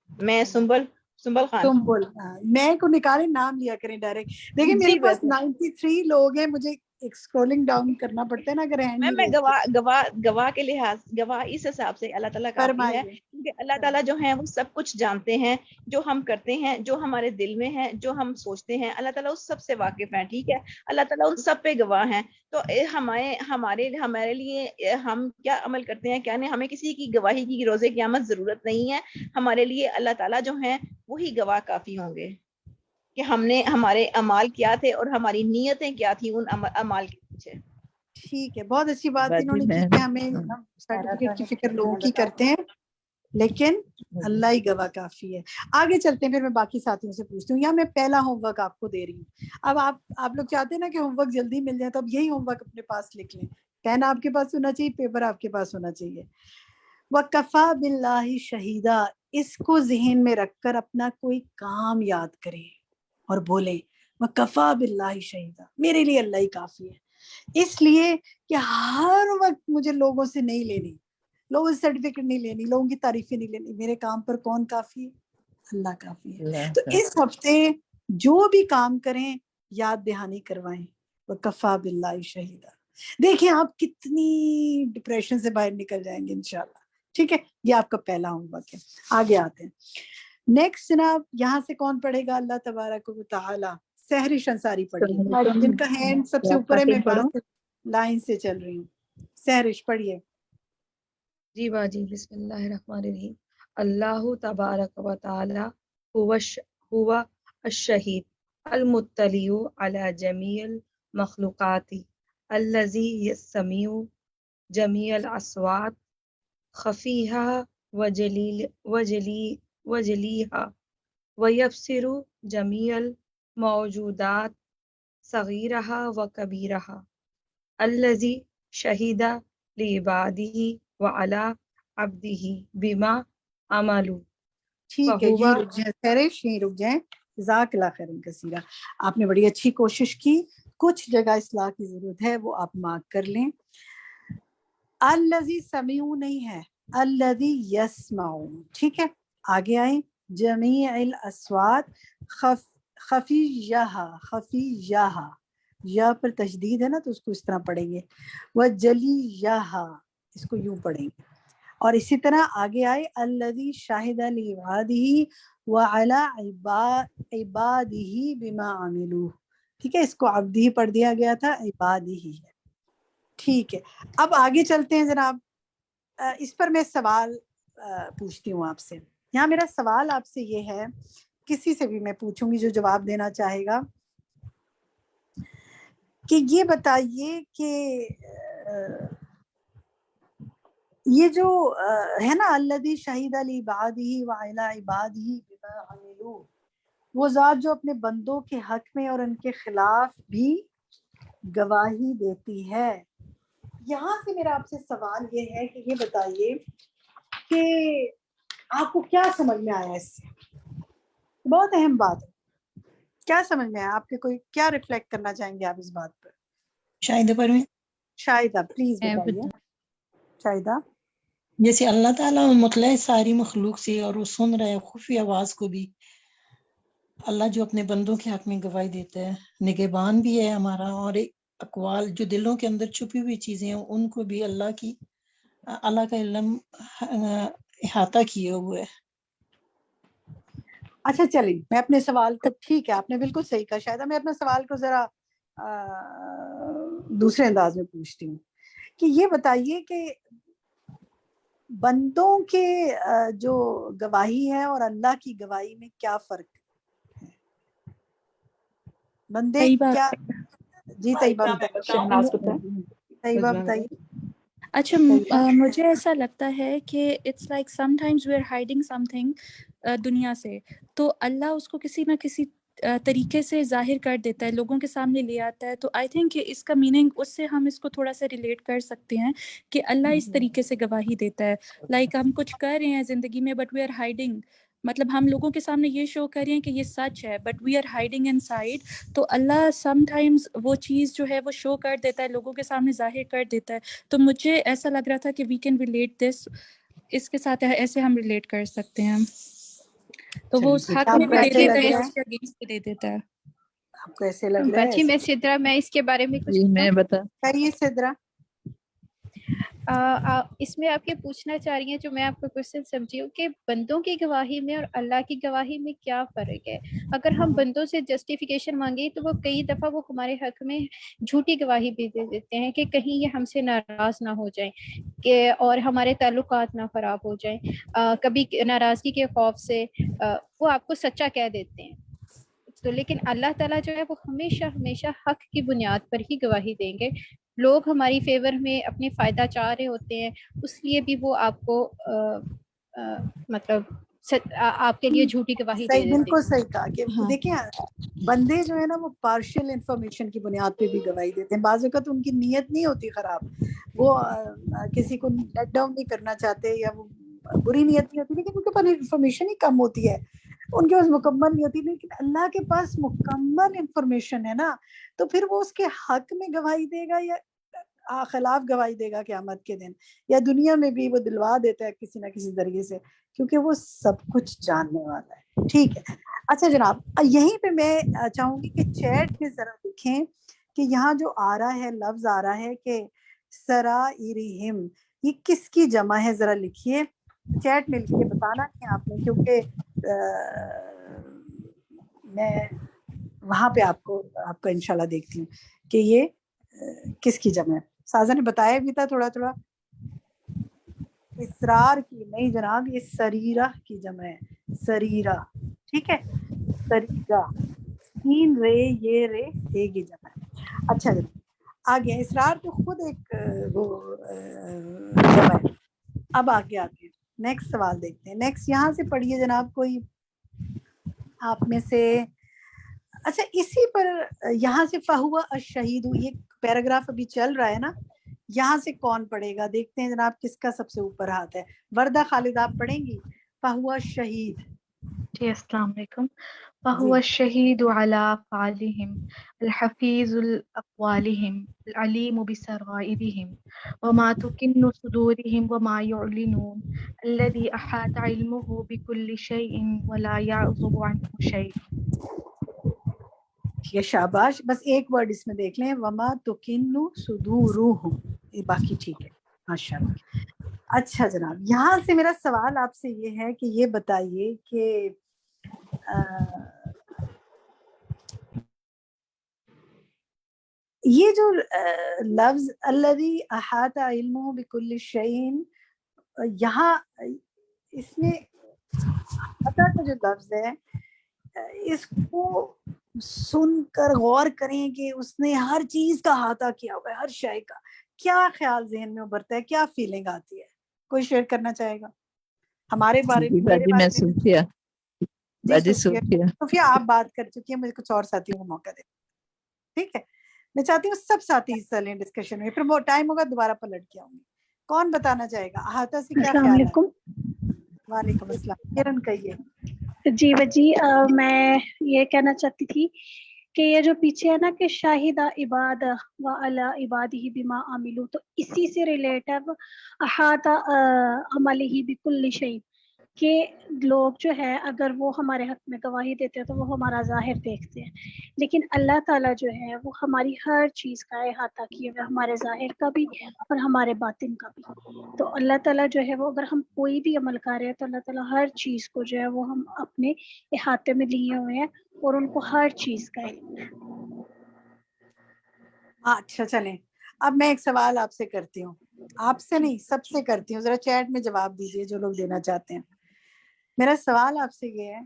میں سنبل خان. تم بول. میں کو نکالے نام لیا کریں ڈائریکٹ. دیکھیں میرے جی پاس بس 93 لوگ ہیں، مجھے ایک اسکرولنگ ڈاؤن کرنا پڑتا ہے نا اگر ہینڈ نہیں میں ریز گواہ کے لحاظ گواہ اس حساب سے اللہ تعالیٰ کافی ہے، فرمائیے. کیونکہ اللہ تعالیٰ جو ہے وہ سب کچھ جانتے ہیں، جو ہم کرتے ہیں، جو ہمارے دل میں ہے، جو ہم سوچتے ہیں، اللہ تعالیٰ اس سب سے واقف ہیں. ٹھیک ہے، اللہ تعالیٰ ان سب پہ گواہ ہیں. تو ہمارے لیے ہم کیا عمل کرتے ہیں کیا نہیں، ہمیں کسی کی گواہی کی روزے قیامت ضرورت نہیں ہے. ہمارے لیے اللہ تعالیٰ جو ہیں وہی گواہ کافی ہوں گے کہ ہم نے ہمارے اعمال کیا تھے اور ہماری نیتیں کیا تھی ان اعمال کے پیچھے. ٹھیک ہے، بہت اچھی بات انہوں نے کی کہ ہمیں سرٹیفکیٹ کی فکر لوگوں کی کرتے ہیں لیکن اللہ ہی گواہ کافی ہے. آگے چلتے ہیں، پھر میں باقی ساتھیوں سے پوچھتی ہوں، یا میں پہلا ہوم ورک آپ کو دے رہی ہوں. اب آپ لوگ چاہتے ہیں نا کہ ہوم ورک جلدی مل جائے، تو اب یہی ہوم ورک اپنے پاس لکھ لیں. پین آپ کے پاس ہونا چاہیے، پیپر آپ کے پاس ہونا چاہیے. وَكَفَى بِاللَّهِ شَهِيدًا اس کو ذہن میں رکھ کر اپنا کوئی کام یاد کریں اور بولیں وَكَفَى بِاللَّهِ شَهِيدًا میرے لیے اللہ ہی کافی ہے. اس لیے کہ ہر وقت مجھے لوگوں سے نہیں لینی، لوگوں سے سرٹیفکیٹ نہیں لینی، لوگوں کی تعریفیں نہیں لینی. میرے کام پر کون کافی ہے؟ اللہ کافی ہے. تو اس ہفتے جو بھی کام کریں یاد دہانی کروائیں وَكَفَى بِاللَّهِ شَهِيدًا. دیکھیں آپ کتنی ڈپریشن سے باہر نکل جائیں گے انشاءاللہ. ٹھیک ہے، یہ آپ کا پہلا ہوم ورک ہے. آگے آتے ہیں. نیکسٹ جناب یہاں سے کون پڑھے گا؟ اللہ تبارک و تعالی. سحرش انصاری پڑھیے، جن کا ہینڈ سب سے اوپر ہے، میں پاس لائن سے چل رہی ہوں. سحرش پڑھیے. جی باجی بسم اللہ الرحمن الرحیم. اللہ تبارک و تعالی هو الشہید المطلع علی جمیع المخلوقات الذی یسمع جمیع الاصوات خفیہا وجلیہا ویبصر جمیع الموجودات صغیرہا وکبیرہا الذی شہید لعبادہ وعلی عبدہ بما عملوا. ٹھیک ہے، یہیں رک جائیں سحرش، یہیں رک جائیں. جزاک اللہ خیرا کثیرا. آپ نے بڑی اچھی کوشش کی. کچھ جگہ اصلاح کی ضرورت ہے، وہ آپ مارک کر لیں. الذی سمیع نہیں ہے، الذی یسمع. ٹھیک ہے، آگے آئیں. جمیع الاصوات خفیہا یا پر تشدید ہے نا تو اس کو اس طرح پڑھیں گے. وجلیہا اس کو یوں پڑھیں گے. اور اسی طرح آگے آئے الذی شاہد لعبادہ وعلی عبادہ بما عملوا. ٹھیک ہے، اس کو عبدہ پڑھ دیا گیا تھا، عبادہ ہے. ٹھیک ہے، اب آگے چلتے ہیں جناب. اس پر میں سوال پوچھتی ہوں آپ سے. یہاں میرا سوال آپ سے یہ ہے، کسی سے بھی میں پوچھوں گی جو جواب دینا چاہے گا، کہ یہ بتائیے کہ یہ جو ہے نا الذی شہید لعبادہ وعلی عبادہ بما عملوا، وہ ذات جو اپنے بندوں کے حق میں اور ان کے خلاف بھی گواہی دیتی ہے. یہاں سے میرا آپ سے سوال یہ ہے کہ یہ بتائیے کہ آپ کو کیا سمجھ میں آیا اس سے؟ بہت اہم بات ہے. کیا سمجھ میں آیا آپ کے؟ کوئی کیا ریفلیکٹ کرنا چاہیں گے آپ اس بات پر؟ شاہدہ پر میں شاہدہ پلیز بتائیے. شاہدہ. جیسے اللہ تعالیٰ مطلع ہے ساری مخلوق سے اور وہ سن رہا ہے خفی آواز کو بھی. اللہ جو اپنے بندوں کے حق میں گواہی دیتا ہے، نگہبان بھی ہے ہمارا، اور ایک اقوال جو دلوں کے اندر چھپی ہوئی چیزیں ہیں ان کو بھی اللہ کا علم احاطہ کیے ہوئے ہے. اچھا چلیے میں اپنے سوال کو، ٹھیک ہے آپ نے بالکل صحیح کہا شاید، میں اپنا سوال کو ذرا دوسرے انداز میں پوچھتی ہوں کہ یہ بتائیے کہ بندوں کے جو گواہی ہے اور اللہ کی گواہی میں کیا فرق ہے؟ بندے کیا؟ جی طیبہ بتائیے. اچھا مجھے ایسا لگتا ہے کہ it's like sometimes we are hiding something دنیا سے، تو اللہ اس کو کسی نہ کسی طریقے سے ظاہر کر دیتا ہے، لوگوں کے سامنے لے آتا ہے. تو آئی تھنک کہ اس کا میننگ اس سے ہم اس کو تھوڑا سا ریلیٹ کر سکتے ہیں کہ اللہ اس طریقے سے گواہی دیتا ہے. لائک ہم کچھ کر رہے ہیں زندگی میں بٹ وی آر ہائڈنگ، مطلب ہم لوگوں کے سامنے یہ شو کر رہے ہیں کہ یہ سچ ہے but we are hiding inside. تو اللہ سم ٹائمز وہ چیز جو ہے وہ شو کر دیتا ہے، لوگوں کے سامنے ظاہر کر دیتا ہے. تو مجھے ایسا لگ رہا تھا کہ وی کین ریلیٹ دس، اس کے ساتھ ایسے ہم ریلیٹ کر سکتے ہیں. تو وہ اس حق میں بھی دے دیتا ہے، اس کے اگینسٹ بھی دے دیتا ہے. آپ کو ایسے لگ رہا ہے؟ باجی میں سدرا، میں اس کے بارے میں کچھ میں بتا کہیے سدرا. اس میں آپ کے پوچھنا چاہ رہی ہیں جو میں آپ کو کوشچن سمجھی ہوں کہ بندوں کی گواہی میں اور اللہ کی گواہی میں کیا فرق ہے. اگر ہم بندوں سے جسٹیفیکیشن مانگیں تو وہ کئی دفعہ وہ ہمارے حق میں جھوٹی گواہی بھی دے دیتے ہیں کہ کہیں یہ ہم سے ناراض نہ ہو جائیں کہ اور ہمارے تعلقات نہ خراب ہو جائیں. کبھی ناراضگی کے خوف سے وہ آپ کو سچا کہہ دیتے ہیں. تو لیکن اللہ تعالیٰ جو ہے وہ ہمیشہ حق کی بنیاد پر ہی گواہی دیں گے. لوگ ہماری فیور میں اپنے فائدہ چاہ رہے ہوتے ہیں، اس لیے بھی وہ آپ کو مطلب آپ کے لیے جھوٹی گواہی دے دیتے ہیں. بالکل صحیح کہا کہ دیکھیں بندے جو ہے نا وہ پارشل انفارمیشن کی بنیاد پہ بھی گواہی دیتے ہیں. بعض اوقات ان کی نیت نہیں ہوتی خراب، وہ کسی کو لیٹ ڈاؤن نہیں کرنا چاہتے یا وہ بری نیت نہیں ہوتی، لیکن ان کے پاس انفارمیشن ہی کم ہوتی ہے، ان کے پاس مکمل نہیں ہوتی. لیکن اللہ کے پاس مکمل انفارمیشن ہے نا، تو پھر وہ اس کے حق میں گواہی دے گا یا خلاف گواہی دے گا قیامت کے دن، یا دنیا میں بھی وہ دلوا دیتا ہے کسی نہ کسی ذریعے سے، کیونکہ وہ سب کچھ جاننے والا ہے. ٹھیک ہے. اچھا جناب یہیں پہ میں چاہوں گی کہ چیٹ میں ذرا لکھیں کہ یہاں جو آ رہا ہے لفظ آ رہا ہے کہ سرائرہم، یہ کس کی جمع ہے؟ ذرا لکھیے چیٹ میں، لکھیے، بتانا نہیں آپ نے، کیونکہ میں وہاں پہ آپ کو انشاءاللہ دیکھتی ہوں کہ یہ کس کی جمع ہے. سازا نے بتایا بھی تھا تھوڑا تھوڑا. اسرار کی نہیں جناب، یہ سریرہ کی جمع ہے، سریرہ. ٹھیک ہے، سریرہ، سین رے یہ رے ایک ہی جمع ہے. اچھا جناب آگے، اسرار تو خود ایک وہ جمع ہے. اب آگے آتے ہیں، نیکسٹ سوال دیکھتے ہیں. نیکسٹ یہاں سے پڑھیے جناب کوئی آپ میں سے. اچھا اسی پر یہاں سے فہو الشہید، یہ پیراگراف ابھی چل رہا ہے نا، یہاں سے کون پڑھے گا؟ دیکھتے ہیں جناب کس کا سب سے اوپر ہاتھ ہے. وردہ خالد آپ پڑھیں گی فہو الشہید. جی السلام علیکم. فهو الشہید علی افعالہم الحفیظ الاقوالہم العلیم بسرائرہم وما تکن صدورہم وما یعلنون الذی احاط علمہ بکل شیء ولا یعزب عنہ شیء. یہ شاباش، بس ایک ورڈ اس میں دیکھ لیں، وما تکن صدورہم، یہ باقی ٹھیک ہے ماشاءاللہ. اچھا جناب یہاں سے میرا سوال آپ سے یہ ہے کہ یہ بتائیے کہ یہ جو لفظ الذی احاط علمہ بکل شیء، یہاں اس میں احاطہ کا جو لفظ ہے اس کو سن کر غور کریں کہ اس نے ہر چیز کا احاطہ کیا ہوا ہے، ہر شے کا. کیا خیال ذہن میں ابھرتا ہے، کیا فیلنگ آتی ہے؟ کوئی شیئر کرنا چاہے گا ہمارے بارے میں؟ باجی میں صوفیہ. جی صوفیہ آپ بات کر چکی ہیں، مجھے کچھ اور ساتھیوں کو موقع دیں. ٹھیک ہے، میں چاہتی ہوں سب ساتھی حصہ لیں ڈسکشن میں، پھر وہ ٹائم ہوگا دوبارہ پلٹ کے آؤں گی. کون بتانا چاہے گا احاطہ سے کیا خیال ہے؟ وعلیکم السلام. کرن کہیے. جی وجی میں یہ کہنا چاہتی تھی کہ یہ جو پیچھے ہے نا کہ شاہدہ عباد و علی عبادہ بما عملو، تو اسی سے ریلیٹو احاطہ عملہ بکل شیء، کہ لوگ جو ہے اگر وہ ہمارے حق میں گواہی دیتے ہیں تو وہ ہمارا ظاہر دیکھتے ہیں، لیکن اللہ تعالیٰ جو ہے وہ ہماری ہر چیز کا احاطہ کیے ہوئے، ہمارے ظاہر کا بھی اور ہمارے باطن کا بھی. تو اللہ تعالیٰ جو ہے وہ اگر ہم کوئی بھی عمل کر رہے ہیں تو اللہ تعالیٰ ہر چیز کو جو ہے وہ ہم اپنے احاطے میں لیے ہوئے ہیں اور ان کو ہر چیز کا علم ہے. اچھا چلیں، اب میں ایک سوال آپ سے کرتی ہوں، آپ سے نہیں سب سے کرتی ہوں، ذرا چیٹ میں جواب دیجئے جو لوگ دینا چاہتے ہیں. میرا سوال آپ سے یہ ہے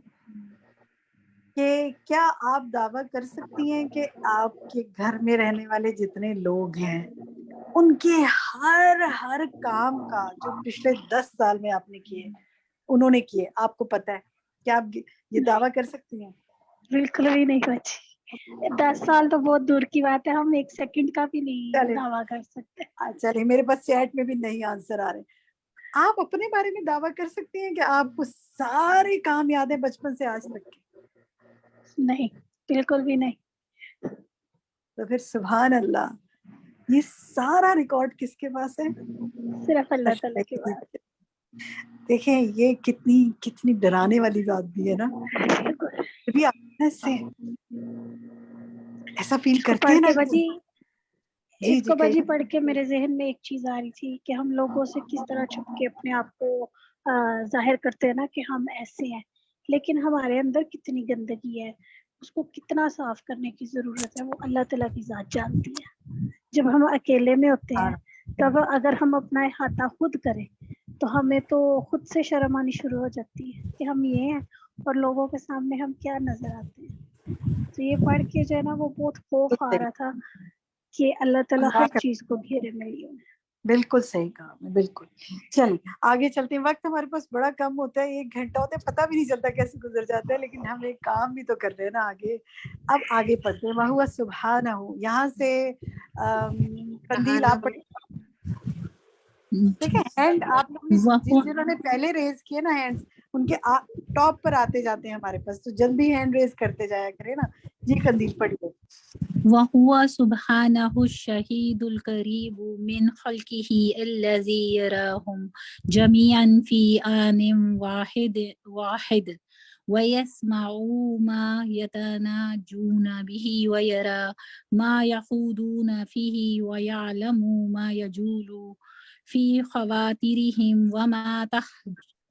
کہ کیا آپ دعویٰ کر سکتی ہیں کہ آپ کے گھر میں رہنے والے جتنے لوگ ہیں ان کے ہر کام کا جو پچھلے 10 سال میں آپ نے کیے انہوں نے کیے آپ کو پتہ ہے؟ کیا آپ یہ دعویٰ کر سکتی ہیں؟ بالکل بھی نہیں بچی. 10 سال تو بہت دور کی بات ہے، ہم 1 سیکنڈ کا بھی نہیں دعویٰ کر سکتے. چلے میرے پاس چیٹ میں بھی نہیں آنسر آ رہے. آپ اپنے بارے میں دعویٰ کر سکتی ہیں کہ آپ کو سارے کام یاد ہیں بچپن سے آج تک کے؟ نہیں، بالکل بھی نہیں. تو پھر سبحان اللہ، یہ سارا ریکارڈ کس کے پاس ہے؟ صرف اللہ تعالیٰ کے پاس. دیکھیں یہ کتنی ڈرانے والی بات بھی ہے نا. ابھی آپ ایسا فیل کرتے ہیں نا. اس کو بجی پڑھ کے میرے ذہن میں ایک چیز آ رہی تھی کہ ہم لوگوں سے کس طرح چھپ کے اپنے آپ کو ظاہر کرتے ہیں نا کہ ہم ایسے ہیں، لیکن ہمارے اندر کتنی گندگی ہے، اس کو کتنا صاف کرنے کی ضرورت ہے وہ اللہ تعالیٰ کی ذات جانتی ہے. جب ہم اکیلے میں ہوتے ہیں تب اگر ہم اپنا احاطہ خود کریں تو ہمیں تو خود سے شرم آنی شروع ہو جاتی ہے کہ ہم یہ ہیں اور لوگوں کے سامنے ہم کیا نظر آتے ہیں. تو یہ پڑھ کے جو ہے نا وہ بہت خوف آ رہا تھا کہ اللہ تعالیٰ ہر چیز کو گھیرے میں لیے. بالکل صحیح کہا، بالکل. چلیے آگے چلتے ہیں، وقت ہمارے پاس بڑا کم ہوتا ہے، 1 گھنٹہ ہوتا ہے پتہ بھی نہیں چلتا کیسے گزر جاتا ہے، لیکن ہم ایک کام بھی تو کر رہے ہیں نا آگے. اب آگے پڑھتے ہیں. وَهُوَ سُبْحَانَهُ، یہاں سے قندیل آپ دیکھیں ہینڈ آپ لوگ نے جنہوں نے پہلے ریز کیے نا ہینڈز ان کے ٹاپ پر آتے جاتے ہیں ہمارے پاس، تو جلدی ہینڈ ریز کرتے جایا کرے نا. جی قندیل پڑھیے. وَهُوَ سُبْحَانَهُ الشَّهِيدُ الْقَرِيبُ مِنْ خَلْقِهِ الَّذِي يَرَاهُمْ جَمِيعًا فِي آنٍ واحد وَيَسْمَعُ مَا يَتَنَاجَوْنَ بِهِ وَيَرَى مَا يَخُوضُونَ فِيهِ وَيَعْلَمُ مَا يَجُولُ فِي خَوَاطِرِهِمْ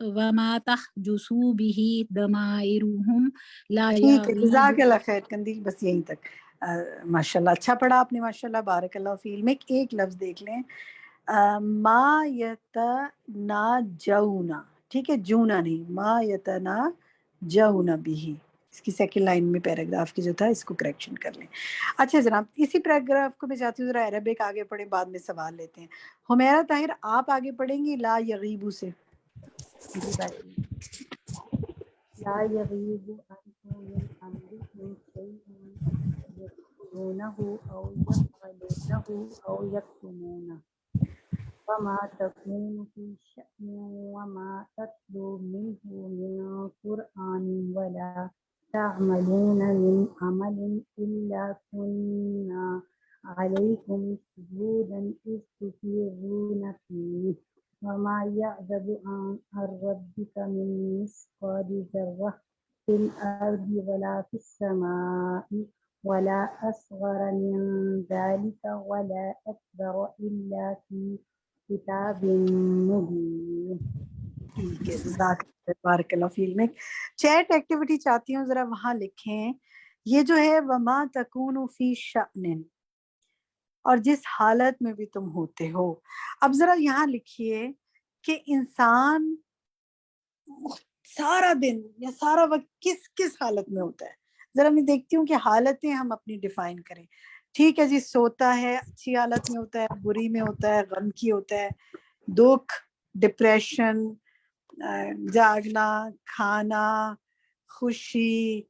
وَمَا تَحْجُسُ بِهِ ضَمَائِرُهُمْ لَا ٹھیک ہے، جزاک يَغِيبُ. اللہ خیر قندیل، بس یہیں تک. ماشاءاللہ اچھا پڑھا آپ نے، ماشاءاللہ بارک اللہ فی علمک. ایک لفظ دیکھ لیں، ما یتناجون، ٹھیک ہے، جونا نہیں، ما یتناجون بھی. اس کی سیکنڈ لائن میں پیراگراف کی جو تھا اس کو کریکشن کر لیں. اچھا جناب، اسی پیراگراف کو میں چاہتی ہوں ذرا عربک آگے پڑھیں، بعد میں سوال لیتے ہیں. حمیرہ طاہر آپ آگے پڑھیں گی لا یغیبو سے. لا يغيب عنه من أمرهم شيء يقولونه أو يفعلونه أو يكتمونه وما تكون في شأن وما تتلو منه من قرآن ولا تعملون من عمل إلا كنا عليكم شهودا إذ تفيضون فيه وما يعزب عن ربك من مثقال ذرة في الأرض ولا في السماء ولا أصغر من ذلك ولا أكبر إلا في کتاب مبین. ٹھیک ہے، جزاک اللہ بارک اللہ فی علمک. چیٹ ایکٹیویٹی چاہتی ہوں ذرا وہاں لکھیں یہ جو ہے وما تکون فی شأن، اور جس حالت میں بھی تم ہوتے ہو. اب ذرا یہاں لکھیے کہ انسان سارا دن یا سارا وقت کس کس حالت میں ہوتا ہے. ذرا میں دیکھتی ہوں کہ حالتیں ہم اپنی ڈیفائن کریں. ٹھیک ہے جی، سوتا ہے اچھی حالت میں ہوتا ہے، بری میں ہوتا ہے، غم کی ہوتا ہے، دکھ، ڈپریشن، جاگنا، کھانا، خوشی،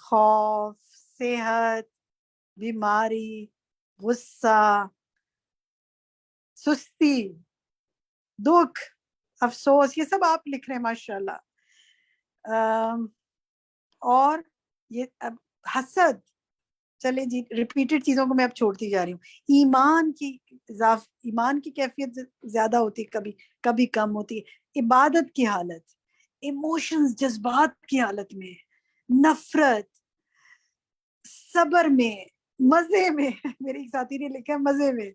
خوف، صحت، بیماری، غصہ، سستی، دکھ، افسوس، یہ سب آپ لکھ رہے ہیں ماشاءاللہ. اور یہ اب حسد، چلے جی ریپیٹڈ چیزوں کو میں اب چھوڑتی جا رہی ہوں. ایمان کی کیفیت زیادہ ہوتی، کبھی کبھی کم ہوتی. عبادت کی حالت، ایموشنز جذبات کی حالت میں، نفرت، صبر میں، مزے میں، میرے ایک ساتھی نے لکھا ہے مزے میں،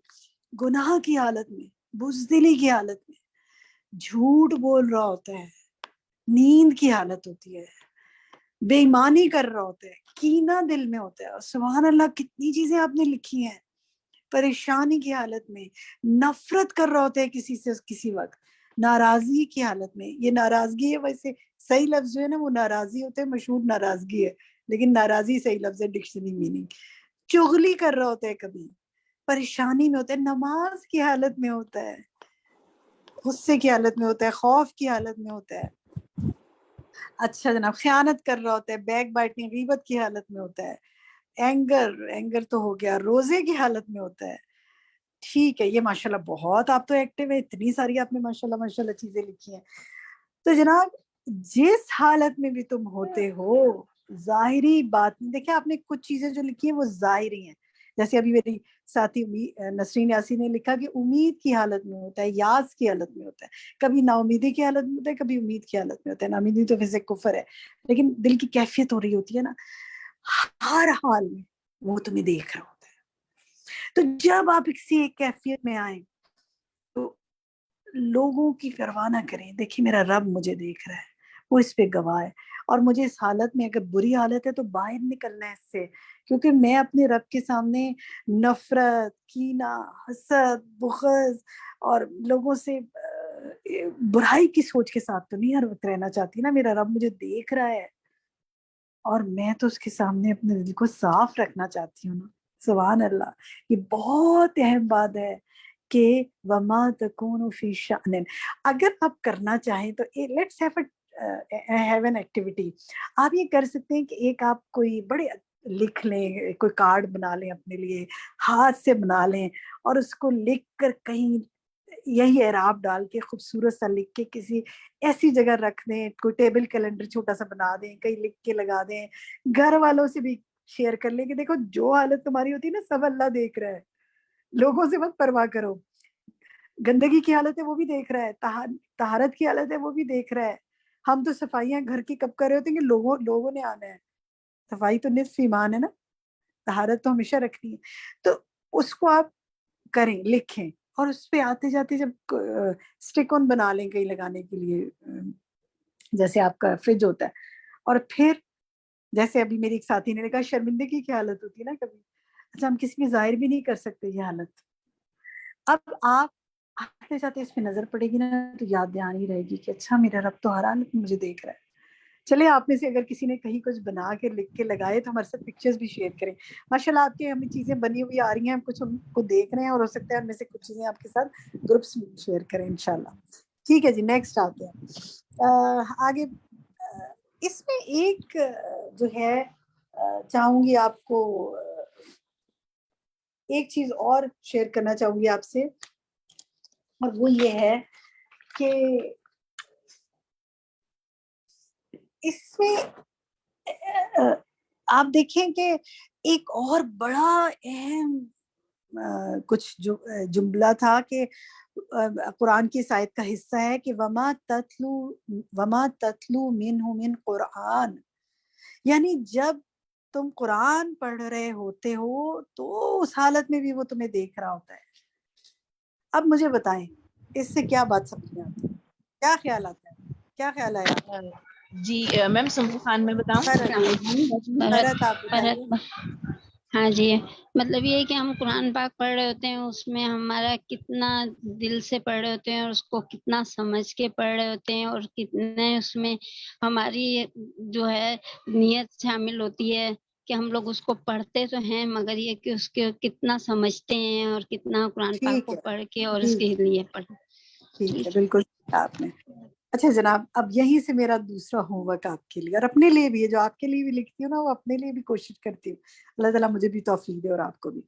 گناہ کی حالت میں، بزدلی کی حالت میں، جھوٹ بول رہا ہوتا ہے، نیند کی حالت ہوتی ہے، بے ایمانی کر رہا ہوتا ہے، کینہ دل میں ہوتا ہے. اور سبحان اللہ کتنی چیزیں آپ نے لکھی ہیں. پریشانی کی حالت میں، نفرت کر رہا ہوتا ہے کسی سے کسی وقت، ناراضگی کی حالت میں. یہ ناراضگی ہے، ویسے صحیح لفظ جو ہے نا وہ ناراضی ہوتا ہے، مشہور ناراضگی ہے، لیکن ناراضی صحیح لفظ ہے ڈکشنری میننگ. چغلی کر رہا ہوتا ہے، کبھی پریشانی میں ہوتا ہے، نماز کی حالت میں ہوتا ہے، غصے کی حالت میں ہوتا ہے، خوف کی حالت میں ہوتا ہے. اچھا جناب، خیانت کر رہا ہوتا ہے، بیک بائٹنگ غیبت کی حالت میں ہوتا ہے، اینگر تو ہو گیا، روزے کی حالت میں ہوتا ہے. ٹھیک ہے، یہ ماشاءاللہ بہت آپ تو ایکٹیو ہے، اتنی ساری آپ نے ماشاءاللہ چیزیں لکھی ہیں. تو جناب جس حالت میں بھی تم ہوتے ہو، ظاہری بات دیکھیں، آپ نے کچھ چیزیں جو لکھی ہیں وہ ظاہری ہیں. جیسے ابھی میری ساتھی نسرین یاسی نے لکھا کہ امید کی حالت میں ہوتا ہے، یاس کی حالت میں ہوتا ہے، کبھی نا امیدی کی حالت میں ہوتا ہے، کبھی امید کی حالت میں ہوتا ہے. نا امیدی تو ویسے کفر ہے، لیکن دل کی کیفیت ہو رہی ہوتی ہے نا، ہر حال میں وہ تمہیں دیکھ رہا ہوتا ہے. تو جب آپ کسی ایک کیفیت میں آئیں تو لوگوں کی پرواہ نہ کریں. دیکھیں میرا رب مجھے دیکھ رہا ہے، وہ اس پہ گواہ ہے، اور مجھے اس حالت میں اگر بری حالت ہے تو باہر نکلنا ہے اس سے، کیونکہ میں اپنے رب کے سامنے نفرت، کینہ، حسد، بغض اور لوگوں سے برائی کی سوچ کے ساتھ تو نہیں ہر وقت رہنا چاہتی نا. میرا رب مجھے دیکھ رہا ہے اور میں تو اس کے سامنے اپنے دل کو صاف رکھنا چاہتی ہوں نا. سبحان اللہ، یہ بہت اہم بات ہے کہ وما تکون فی شأن. اگر آپ کرنا چاہیں تو لیٹس ہیو این ایکٹیویٹی. آپ یہ کر سکتے ہیں کہ ایک آپ کوئی بڑے لکھ لیں، کوئی کارڈ بنا لیں اپنے لیے، ہاتھ سے بنا لیں، اور اس کو لکھ کر کہیں یہی اعراب ڈال کے خوبصورت سا لکھ کے کسی ایسی جگہ رکھ دیں. کوئی ٹیبل کیلنڈر چھوٹا سا بنا دیں، کہیں لکھ کے لگا دیں. گھر والوں سے بھی شیئر کر لیں کہ دیکھو جو حالت تمہاری ہوتی ہے نا، سب اللہ دیکھ رہا ہے، لوگوں سے مت پرواہ کرو. گندگی کی حالت ہے وہ بھی دیکھ رہا ہے، طہارت کی حالت ہے وہ بھی دیکھ رہا ہے. ہم تو صفائیاں گھر کی کب کر رہے ہوتے ہیں کہ لوگوں نے آنا ہے. صفائی تو نصف ایمان ہے نا، طہارت تو ہمیشہ رکھنی ہے. تو اس کو آپ کریں، لکھیں، اور اس پہ آتے جاتے جب اسٹک آن بنا لیں کہیں لگانے کے لیے، جیسے آپ کا فریج ہوتا ہے. اور پھر جیسے ابھی میری ایک ساتھی نے کہا شرمندگی کی حالت ہوتی ہے نا کبھی، اچھا ہم کسی میں ظاہر بھی نہیں کر سکتے یہ حالت. اب آپ آتے جاتے اس پہ نظر پڑے گی نا تو یاد دھیان ہی رہے گی کہ اچھا میرا رب تو ہر حالت میں مجھے دیکھ رہا ہے. چلے آپ میں سے اگر کسی نے کہیں کچھ بنا کے لکھ کے لگائے تو ہمارے ساتھ پکچرز بھی شیئر کریں. ماشاءاللہ آپ کے ہمیں چیزیں بنی ہوئی آ رہی ہیں، ہم کچھ ان کو دیکھ رہے ہیں، اور ہو سکتا ہے ہم میں سے کچھ چیزیں آپ کے ساتھ گروپس میں شیئر کریں انشاءاللہ. ٹھیک ہے جی، نیکسٹ آتے ہیں آگے. اس میں ایک جو ہے چاہوں گی آپ کو ایک چیز اور شیئر کرنا چاہوں گی آپ سے، اور وہ یہ ہے کہ اس میں آپ دیکھیں کہ ایک اور بڑا اہم کچھ جملہ تھا کہ قرآن کی اس آیت کا حصہ ہے کہ وما تتلو منہ من قرآن، یعنی جب تم قرآن پڑھ رہے ہوتے ہو تو اس حالت میں بھی وہ تمہیں دیکھ رہا ہوتا ہے. اب مجھے بتائیں اس سے کیا بات سمجھ میں آتی ہے، کیا خیال آتا ہے، کیا خیال ہے آپ کا؟ جی میم سمر خان میں بتاؤں. فرحت آپ بتائیے. ہاں جی، مطلب یہ ہے کہ ہم قرآن پاک پڑھ رہے ہوتے ہیں، اس میں ہمارا کتنا دل سے پڑھ رہے ہوتے ہیں، اور اس کو کتنا سمجھ کے پڑھ رہے ہوتے ہیں، اور کتنے اس میں ہماری جو ہے نیت شامل ہوتی ہے کہ ہم لوگ اس کو پڑھتے تو ہیں مگر یہ کہ اس کے کتنا سمجھتے ہیں اور کتنا قرآن پاک ٹھیک کو ہے، پڑھ کے اور اس کے لیے پڑھ. ٹھیک ہے، بالکل آپ نے. اچھا جناب، اب یہیں سے میرا دوسرا ہوم ورک آپ کے لیے اور اپنے لیے بھی ہے، جو آپ کے لیے بھی لکھتی ہوں نا وہ اپنے لیے بھی کوشش کرتی ہوں. اللہ تعالیٰ مجھے بھی توفیق دے اور آپ کو بھی.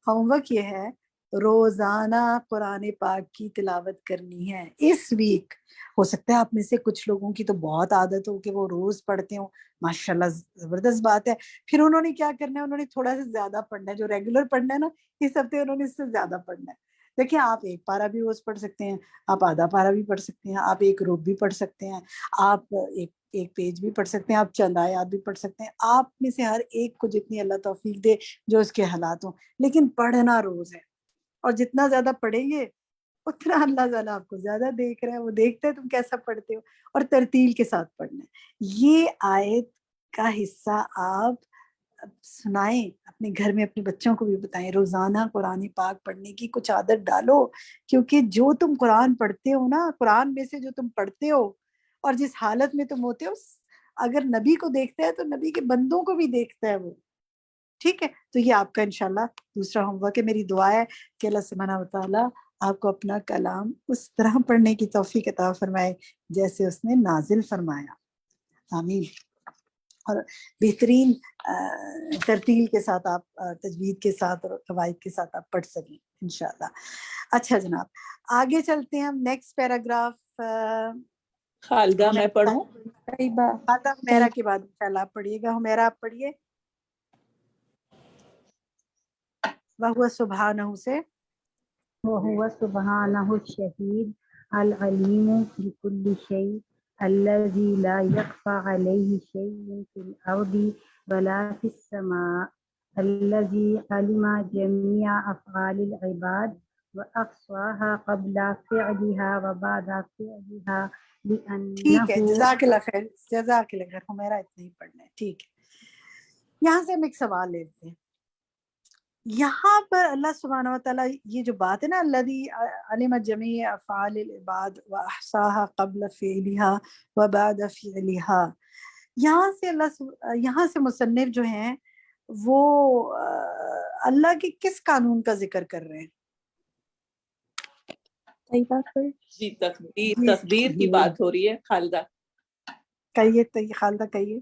ہوم ورک یہ ہے روزانہ قرآن پاک کی تلاوت کرنی ہے اس ویک. ہو سکتا ہے آپ میں سے کچھ لوگوں کی تو بہت عادت ہو کہ وہ روز پڑھتے ہوں، ماشاءاللہ زبردست بات ہے. پھر انہوں نے کیا کرنا ہے، انہوں نے تھوڑا سا زیادہ پڑھنا ہے، جو ریگولر پڑھنا ہے نا اس ہفتے انہوں نے اس سے زیادہ پڑھنا ہے. دیکھیں آپ ایک پارہ بھی روز پڑھ سکتے ہیں، آپ آدھا پارہ بھی پڑھ سکتے ہیں، آپ ایک رب بھی پڑھ سکتے ہیں، آپ ایک پیج بھی پڑھ سکتے ہیں، آپ چند آیات بھی پڑھ سکتے ہیں. آپ میں سے ہر ایک کو جتنی اللہ توفیق دے جو اس کے حالات ہوں، لیکن پڑھنا روز ہے. اور جتنا زیادہ پڑھیں گے اتنا اللہ تعالیٰ آپ کو زیادہ دیکھ رہا ہے، وہ دیکھتا ہے تم کیسا پڑھتے ہو. اور ترتیل کے ساتھ پڑھنا ہے. یہ آیت کا حصہ آپ سنائیں اپنے گھر میں، اپنے بچوں کو بھی بتائیں. روزانہ قرآن پاک پڑھنے کی کچھ عادت ڈالو، کیونکہ جو تم قرآن پڑھتے ہو نا، قرآن میں سے جو تم پڑھتے ہو اور جس حالت میں تم ہوتے ہو، اگر نبی کو دیکھتا ہے تو نبی کے بندوں کو بھی دیکھتا ہے وہ. ٹھیک ہے، تو یہ آپ کا انشاءاللہ دوسرا ہوم ورک ہے. میری دعا ہے کہ اللہ سبحانہ وتعالیٰ آپ کو اپنا کلام اس طرح پڑھنے کی توفیق عطا فرمائے جیسے اس نے نازل فرمایا. آمین. اور بہترین ترتیل کے ساتھ آپ تجوید کے ساتھ اور قواعد کے ساتھ آپ پڑھ سکیں انشاءاللہ. اچھا جناب، آگے چلتے ہیں ہم. نیکسٹ پیراگراف خالدہ میں پڑھوں؟ خالدہ حمیرہ کے بعد انشاءاللہ آپ پڑھیے گا. حمیرہ آپ پڑھیے وَهُوَ سُبْحَانَهُ سے. وَهُوَ سُبْحَانَهُ الشَّهِيدُ الْعَلِيمُ بِكُلِّ شَيْءٍ الَّذِي لَا يَخْفَى عَلَيْهِ شَيْءٌ فِي الْأَرْضِ وَلَا فِي السَّمَاءِ الَّذِي عَلِمَ جَمِيعَ أَفْعَالِ الْعِبَادِ وَأَحْصَاهَا قَبْلَ فِعْلِهَا وَبَعْدَ فِعْلِهَا ٹھیک ہے، لِأَنَّهُ. جزاک اللہ خیر، جزاک اللہ خیر. حمیرہ اتنا ہی پڑھنا ہے. ٹھیک ہے، یہاں سے ہم ایک سوال لیتے ہیں. یہاں پر اللہ سبحانہ وتعالیٰ یہ جو بات ہے نا، الذی علم جمیع افعال العباد واحصاها قبل فعلها وبعد فعلها، یہاں سے مصنف جو ہیں وہ اللہ کے کس قانون کا ذکر کر رہے ہیں؟ صحیح بات ہے جی، تقدیر کی بات ہو رہی ہے. خالدہ کہیے، خالدہ کہیے.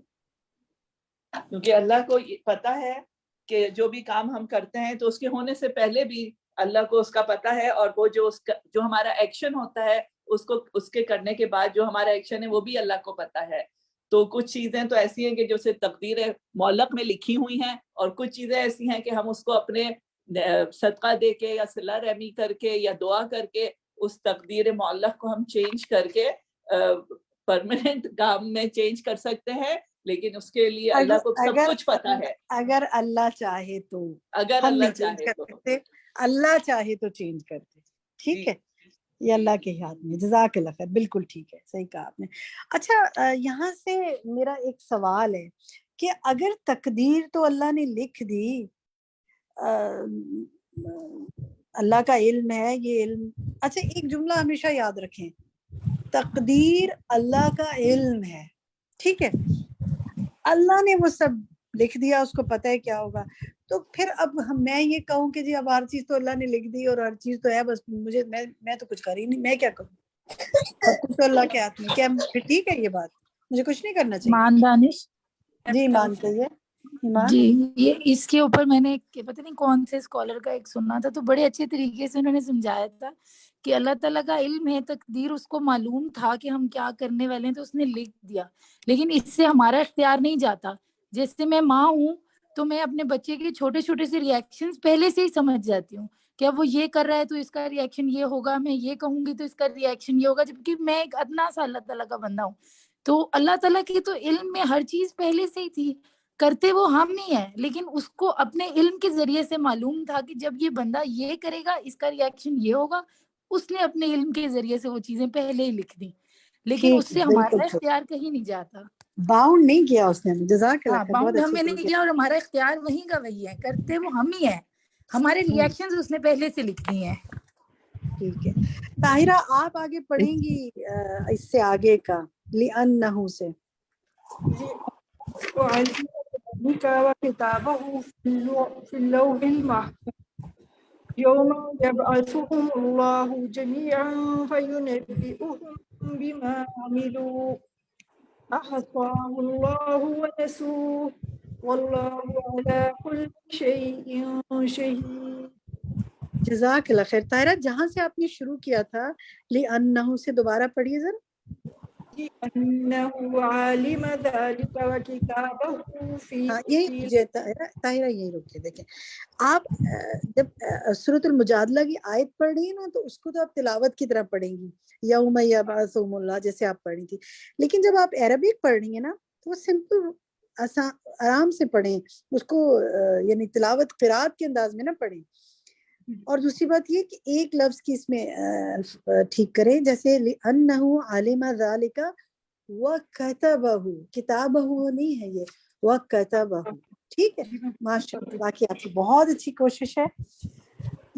کیونکہ اللہ کو پتا ہے کہ جو بھی کام ہم کرتے ہیں تو اس کے ہونے سے پہلے بھی اللہ کو اس کا پتا ہے، اور وہ جو ہمارا ایکشن ہوتا ہے اس کے کرنے کے بعد جو ہمارا ایکشن ہے وہ بھی اللہ کو پتا ہے. تو کچھ چیزیں تو ایسی ہیں کہ جو تقدیر معلق میں لکھی ہوئی ہیں، اور کچھ چیزیں ایسی ہیں کہ ہم اس کو اپنے صدقہ دے کے یا صلہ رحمی کر کے یا دعا کر کے اس تقدیر معلق کو ہم چینج کر کے پرماننٹ کام میں چینج کر سکتے ہیں. لیکن اس کے لیے اللہ کو سب کچھ پتا ہے. اگر اللہ چاہے تو، اگر ہم اللہ نہیں چینج چاہے کر تو، سکتے، اللہ چاہے تو چینج کرتے. ٹھیک ہے، یہ اللہ کے ہاتھ میں. جزاک اللہ خیر، بالکل ٹھیک ہے، صحیح کہا آپ نے. اچھا، یہاں سے میرا ایک سوال ہے کہ اگر تقدیر تو اللہ نے لکھ دی، اللہ کا علم ہے یہ علم. اچھا، ایک جملہ ہمیشہ یاد رکھیں، تقدیر اللہ کا علم ہے. ٹھیک ہے، اللہ نے وہ سب لکھ دیا، اس کو پتہ ہے کیا ہوگا. تو پھر اب میں یہ کہوں کہ جی اب ہر چیز تو اللہ نے لکھ دی اور ہر چیز تو ہے، بس میں تو کچھ کر ہی نہیں، میں کیا کروں، سب کچھ تو اللہ کے ہاتھ میں. کیا پھر ٹھیک ہے یہ بات؟ مجھے کچھ نہیں کرنا چاہیے؟ مان دانش جی ایمان کہیے. ایمان جی، یہ اس کے اوپر میں نے پتہ نہیں کون سے اسکالر کا ایک سننا تھا، تو بڑے اچھے طریقے سے انہوں نے سمجھایا تھا کہ اللہ تعالیٰ کا علم ہے، تقدیر اس کو معلوم تھا کہ ہم کیا کرنے والے ہیں، تو اس نے لکھ دیا. لیکن اس سے ہمارا اختیار نہیں جاتا. جیسے میں ماں ہوں تو میں اپنے بچے کے چھوٹے چھوٹے سے ریئیکشنز پہلے سے ہی سمجھ جاتی ہوں کہ اب وہ یہ کر رہا ہے تو اس کا ریئیکشن یہ ہوگا، میں یہ کہوں گی تو اس کا ریئیکشن یہ ہوگا، جبکہ میں ایک ادنا سا اللہ تعالیٰ کا بندہ ہوں. تو اللہ تعالیٰ کی تو علم میں ہر چیز پہلے سے ہی تھی، کرتے وہ ہم نہیں ہیں، لیکن اس کو اپنے علم کے ذریعے سے معلوم تھا کہ جب یہ بندہ یہ کرے گا اس کا ریئیکشن یہ ہوگا. اس نے اپنے علم کے ذریعے سے وہ چیزیں پہلے ہی لکھ دی، لیکن اس ٹھیک ہے، سے بالکل ہمارا ٹھیک. اختیار کہیں نہیں جاتا. باؤنڈ نہیں کیا اس نے. جزاک اللہ ہاں، خیر، بہت باؤنڈ اچھے ہمیں نہیں طریقے. کیا، اور ہمارا اختیار وہیں کا وہی ہے، کرتے وہ ہم ہی ہیں، ہمارے ریئیکشنز اس نے پہلے سے لکھ دی ہیں. ٹھیک ہے، طاہرہ آپ آگے پڑھیں گی اس سے آگے کا لِأَنَّهُ سے. وكتابه في اللوح المحفوظ يوم يبعثهم الله جميعا فينبئهم بما عملوا أحصاه الله ونسوه والله على كل شيء شهيد. جزاک اللہ خیر. طاہرہ جہاں سے آپ نے شروع کیا تھا لِأَنَّهُ سے دوبارہ پڑھیے ذرا. أنه علم ذلك وكتابه في یہی طاہرہ یہی رکیے. دیکھیں آپ جب سورۃ المجادلہ کی آیت پڑھ رہی ہیں نا تو اس کو تو آپ تلاوت کی طرح پڑھیں گی یوم یبعثہم اللہ جیسے آپ پڑھ رہی تھی. لیکن جب آپ عربک پڑھ رہی ہیں نا تو وہ سمپل آرام سے پڑھیں اس کو، یعنی تلاوت قرات کے انداز میں نہ پڑھیں. اور دوسری بات یہ کہ ایک لفظ کی اس میں ٹھیک کریں، جیسے لِأَنَّهُ عَلِمَ ذَلِكَ وَكَتَبَهُ، کتابہ نہیں ہے یہ، وَكَتَبَهُ. ٹھیک ہے ماشاء اللہ. باقی آپ کی بہت اچھی کوشش ہے.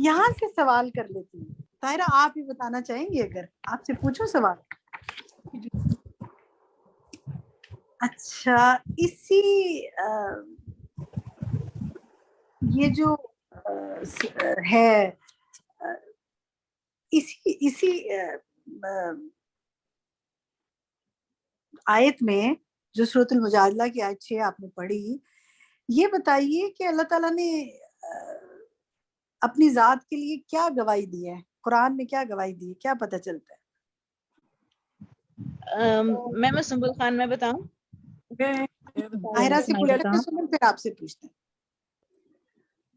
یہاں سے سوال کر لیتی ہوں. طاہرہ آپ ہی بتانا چاہیں گے اگر آپ سے پوچھو سوال؟ اچھا اسی یہ جو ہے اسی آیت میں جو سورۃ المجادلہ کی آیت 6 آپ نے پڑھی، یہ بتائیے کہ اللہ تعالیٰ نے اپنی ذات کے لیے کیا گواہی دی ہے؟ قرآن میں کیا گواہی دی ہے؟ کیا پتہ چلتا ہے؟ میں سنبل خان میں بتاؤں؟ طاہرہ سے پوچھتے ہیں سنبل، پھر آپ سے پوچھتے ہیں.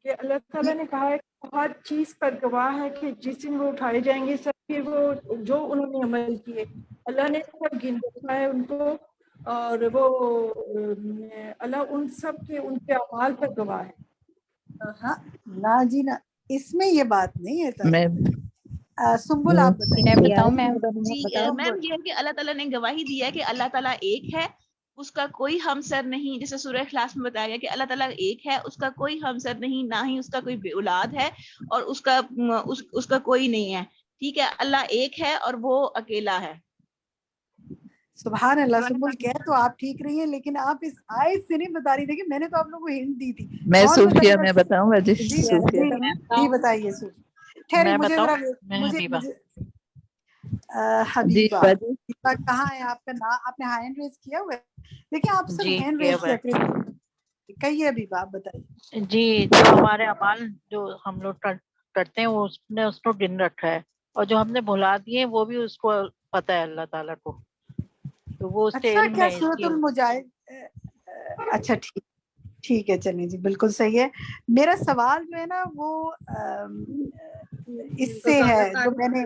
کہ اللہ تعالیٰ نے کہا ہے کہ ہر چیز پر گواہ ہے کہ جس دن وہ اٹھائے جائیں گے سب، پھر وہ جو انہوں نے عمل کیے اللہ نے سب گن رکھا ہے ان کو، اور وہ اللہ ان سب کے ان کے اعمال پر گواہ ہے. ہاں نہ جی نہ، اس میں یہ بات نہیں ہے. میں سنبل آپ بتائیں. جی میم یہ ہے کہ اللہ تعالیٰ نے گواہی دی ہے کہ اللہ تعالیٰ ایک ہے، اس کا کوئی ہمسر نہیں. جیسے سورہ اخلاص میں بتایا گیا کہ اللہ تعالیٰ ایک ہے، اس کا کوئی ہمسر نہیں، نہ ہی اس کا کوئی بے اولاد ہے، اور اس کا کوئی نہیں ہے. ٹھیک ہے، اللہ ایک ہے اور وہ اکیلا ہے. سبحان اللہ. سنبل کہہ تو آپ ٹھیک رہی ہیں، لیکن آپ اس آیت سے نہیں بتا رہی تھی. کہ میں نے تو آپ لوگوں کو ہنٹ دی تھی. میں صوفیہ میں بتاؤں گا جی. جی بتائیے صوفیہ. ٹھہرے مجھے ذرا حبیبہ کہاں ہے آپ کا نام؟ آپ نے ہینڈ ریز کیا ہوا ہے؟ دیکھیں آپ سب ہینڈ ریز کیا کہیے حبیبہ، آپ بتائیے. جی جو ہمارے اعمال جو ہم لوگ کرتے ہیں وہ اس نے اس کو گن رکھا ہے، اور جو ہم نے بھلا دیے وہ بھی اس کو پتہ ہے اللہ تعالیٰ کو. تو وہ اچھا کیا سورۃ اچھا ٹھیک ہے چلیں جی بالکل صحیح ہے. میرا سوال جو ہے نا وہ اس سے ہے جو میں نے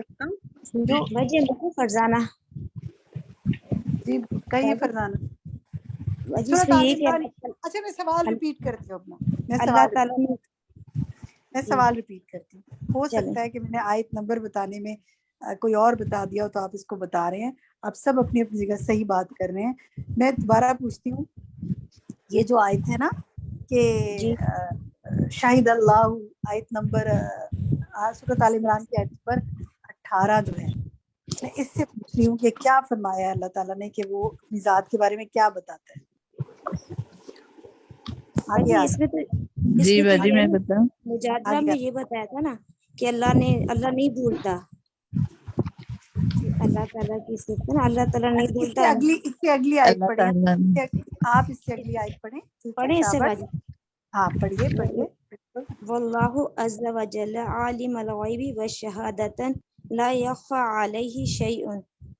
فرزانہ جی کہیے فرزانہ. اچھا میں سوال ریپیٹ کرتی ہوں اپنا. میں سوال ریپیٹ کرتی ہوں. ہو سکتا ہے کہ میں نے آیت نمبر بتانے میں کوئی اور بتا دیا ہو تو آپ اس کو بتا رہے ہیں. آپ سب اپنی اپنی جگہ صحیح بات کر رہے ہیں. میں دوبارہ پوچھتی ہوں، یہ جو آیت ہے نا کہ شاہد اللہ، آیت نمبر سورۃ آل عمران کی آیت نمبر 18 جو ہے، میں اس سے پوچھ رہی ہوں کہ کیا فرمایا ہے اللہ تعالیٰ نے کہ وہ اپنی ذات کے بارے میں کیا بتاتا ہے؟ جی باجی میں بتاؤں. مجادلہ میں یہ بتایا تھا نا کہ اللہ نہیں بھولتا. اللہ تعالیٰ کی صفت ہے نا، اللہ تعالیٰ نہیں بھولتا. اس سے اگلی آیت پڑھیں آپ. اس سے اگلی آیت پڑھیں اس سے باجی. ہاں پڑھیے. واللہ عز وجل عالم الغیب والشہادۃ لا یخفی علیہ شیء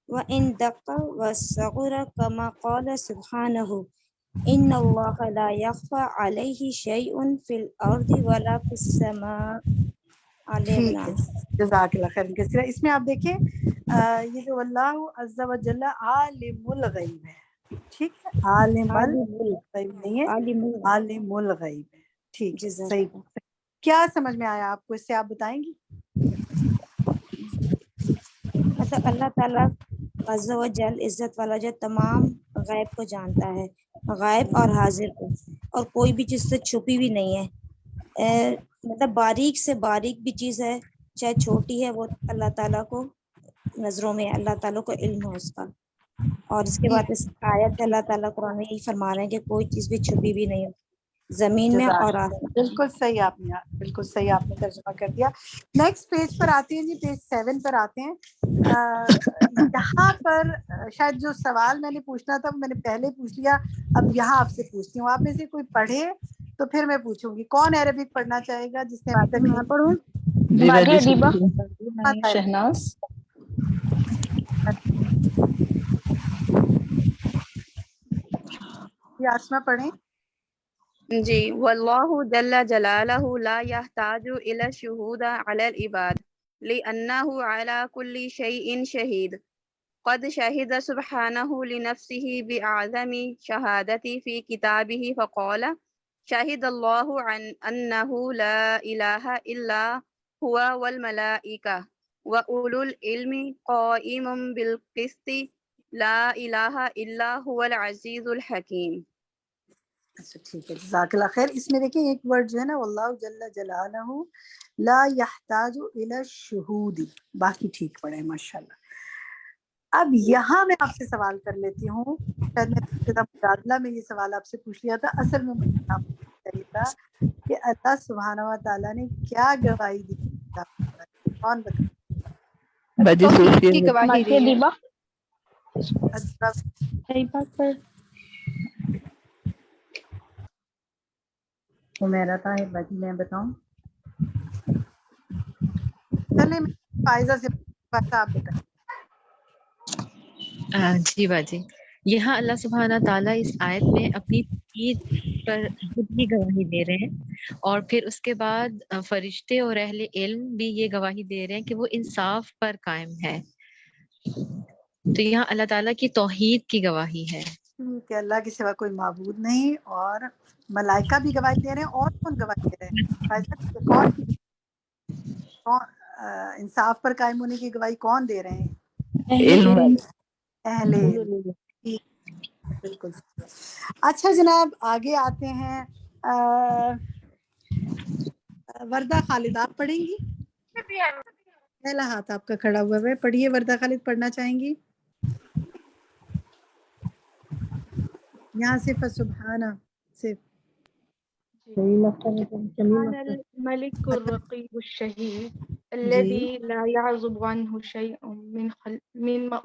وان دق وصغر کما قال سبحانہ ان اللہ لا یخفی علیہ شیء فی الارض ولا فی السماء. ٹھیک ہے جزاک اللہ خیر کثیرا. اس میں آپ دیکھیں یہ جو اللہ عز وجل عالم الغیب ہے، ٹھیک ہے، عالم الغیب نہیں ہے، عالم الغیب ہے. ٹھیک ہے صحیح. کیا سمجھ میں آیا آپ کو اس سے؟ آپ بتائیں گی. مطلب اللہ تعالیٰ عز و جل عزت والا جو تمام غیب کو جانتا ہے، غائب اور حاضر کو، اور کوئی بھی چیز سے چھپی بھی نہیں ہے. مطلب باریک سے باریک بھی چیز ہے، چاہے چھوٹی ہے، وہ اللہ تعالیٰ کو نظروں میں اللہ تعالیٰ کو علم ہے اس کا. اور اس کے بعد اس آیت اللہ تعالیٰ قرآن میں یہی فرما رہے ہیں کہ کوئی چیز بھی چھپی بھی نہیں ہے زمین میں اور آسمان. بالکل صحیح آپ نے ترجمہ کر دیا. نیکسٹ پیج پر آتے ہیں جی، پیج 7 پر آتے ہیں. یہاں پر شاید جو سوال میں نے پوچھنا تھا میں نے پہلے پوچھ لیا، اب یہاں آپ سے پوچھتی ہوں. آپ میں سے کوئی پڑھے تو پھر میں پوچھوں گی. کون عربک پڑھنا چاہے گا جس نے ابھی تک پڑھوں؟ جی باجی ادیبہ شہناز. آسما پڑھیں. جی واللہ جل جلالہ لا يحتاج الى الشهود على العباد لانه على كل شيء شهيد قد شهد سبحانه لنفسه بأعظم شهادة في كتابه فقال شهد الله عن أنه لا إله إلا هو والملائكة وأولو العلم قائم بالقسط لا إله إلا هو العزيز الحكيم. اچھا ٹھیک ہے، جزاک اللہ خیر. اس میں دیکھیں ایک ورڈ جو ہے نا واللہ جل جلالہ لا یحتاج الی الشہود، باقی ٹھیک پڑھے ماشاءاللہ. اب یہاں میں آپ سے سوال کر لیتی ہوں، شاید میں مبادلہ میں یہ سوال آپ سے پوچھ لیا تھا، اصل میں مجھے چاہیے تھا کہ اللہ سبحانہ و تعالیٰ نے کیا گواہی دی. کون بتا؟ توحید کی گواہی دی ہے. میرا تھا باقی میں بتاؤں. چلے میں فائزہ سے آپ بتائیں. جی باجی، یہاں اللہ سبحانہ تعالیٰ اس آیت میں اپنی توحید پر خود ہی گواہی دے رہے ہیں، اور پھر اس کے بعد فرشتے اور اہل علم بھی یہ گواہی دے رہے ہیں کہ وہ انصاف پر قائم ہے. تو یہاں اللہ تعالیٰ کی توحید کی گواہی ہے کہ اللہ کے سوا کوئی معبود نہیں، اور ملائکہ بھی گواہی دے رہے ہیں. اور کون گواہی دے رہے ہیں فائزہ؟ کون انصاف پر قائم ہونے کی گواہی کون دے رہے ہیں؟ اہل علم. بالکل. اچھا جناب آگے آتے ہیں. وردہ خالد آپ پڑھیں گی؟ پہلا ہاتھ آپ کا کھڑا ہوا ہے، پڑھیے. وردہ خالد پڑھنا چاہیں گی؟ یہاں سے فسبحانہ سے سبحان الملك الرقيب الشهيد الذي لا يعزب عنه شيء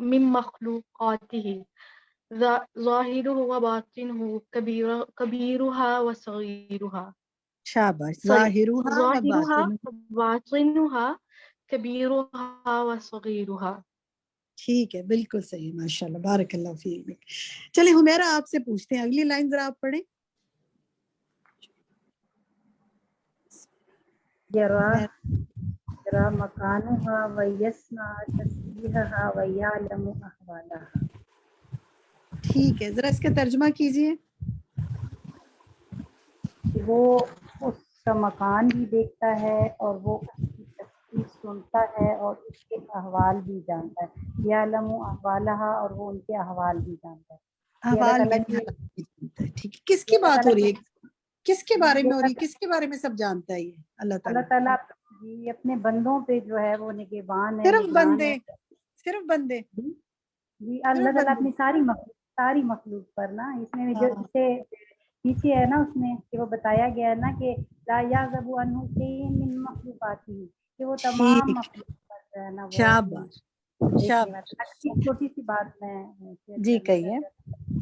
من مخلوقاته ظاهره وباطنه كبيرها وصغيرها. شاباش. ظاہرها وباطنها كبيرها وصغيرها. ٹھیک ہے، بالکل صحیح، ماشاءاللہ، بارک اللہ فیک. چلیں حمیرہ آپ سے پوچھتے ہیں، اگلی لائن ذرا آپ پڑھیں. يرى مكانها ويسمع تسبيحها ويعلم أحوالها. ٹھیک ہے، ذرا اس کا ترجمہ کیجیے. وہ اس کا مکان بھی دیکھتا ہے اور وہ اس کی تسبیح سنتا ہے اور اس کے احوال بھی جانتا ہے. یعلم احوالها، اور وہ ان کے احوال بھی جانتا ہے. احوال بھی جانتا ہے. ٹھیک ہے، کس کی بات ہو رہی ہے؟ کس کے بارے میں ہو رہی ہے؟ کس کے بارے میں سب جانتا ہے یہ اللہ تعالیٰ؟ اللہ تعالیٰ جی اپنے بندوں پہ جو ہے وہ نگہبان ہے. صرف بندے؟ صرف بندے؟ جی اللہ تعالیٰ اپنی ساری مخلوق پر نا، اس میں جو اس سے پیچھے ہے نا اس میں کہ وہ بتایا گیا ہے نا کہ لا یعزب عنہ شیء من مخلوقاتہ، کہ وہ تمام مخلوق پر جو ہے نا وہ شاباش شاباش. چھوٹی سی بات میں جی کہیے.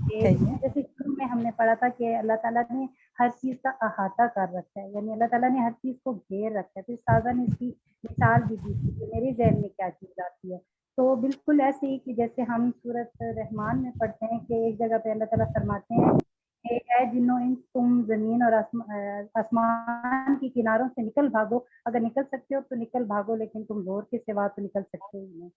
جیسے شروع میں ہم نے پڑھا تھا کہ اللہ تعالیٰ نے ہر چیز کا احاطہ کر رکھا ہے، یعنی اللہ تعالیٰ نے ہر چیز کو گھیر رکھا ہے. پھر سازا نے اس کی مثال بھی دی تھی کہ میرے ذہن میں کیا چیز آتی ہے. تو بالکل ایسے ہی کہ جیسے ہم سورۃ رحمان میں پڑھتے ہیں کہ ایک جگہ پہ اللہ تعالیٰ فرماتے ہیں کہ اے جنوں انس تم زمین اور آسمان کی کناروں سے نکل بھاگو، اگر نکل سکتے ہو تو نکل بھاگو، لیکن تم زور کے سوا تو نکل سکتے ہی نہیں.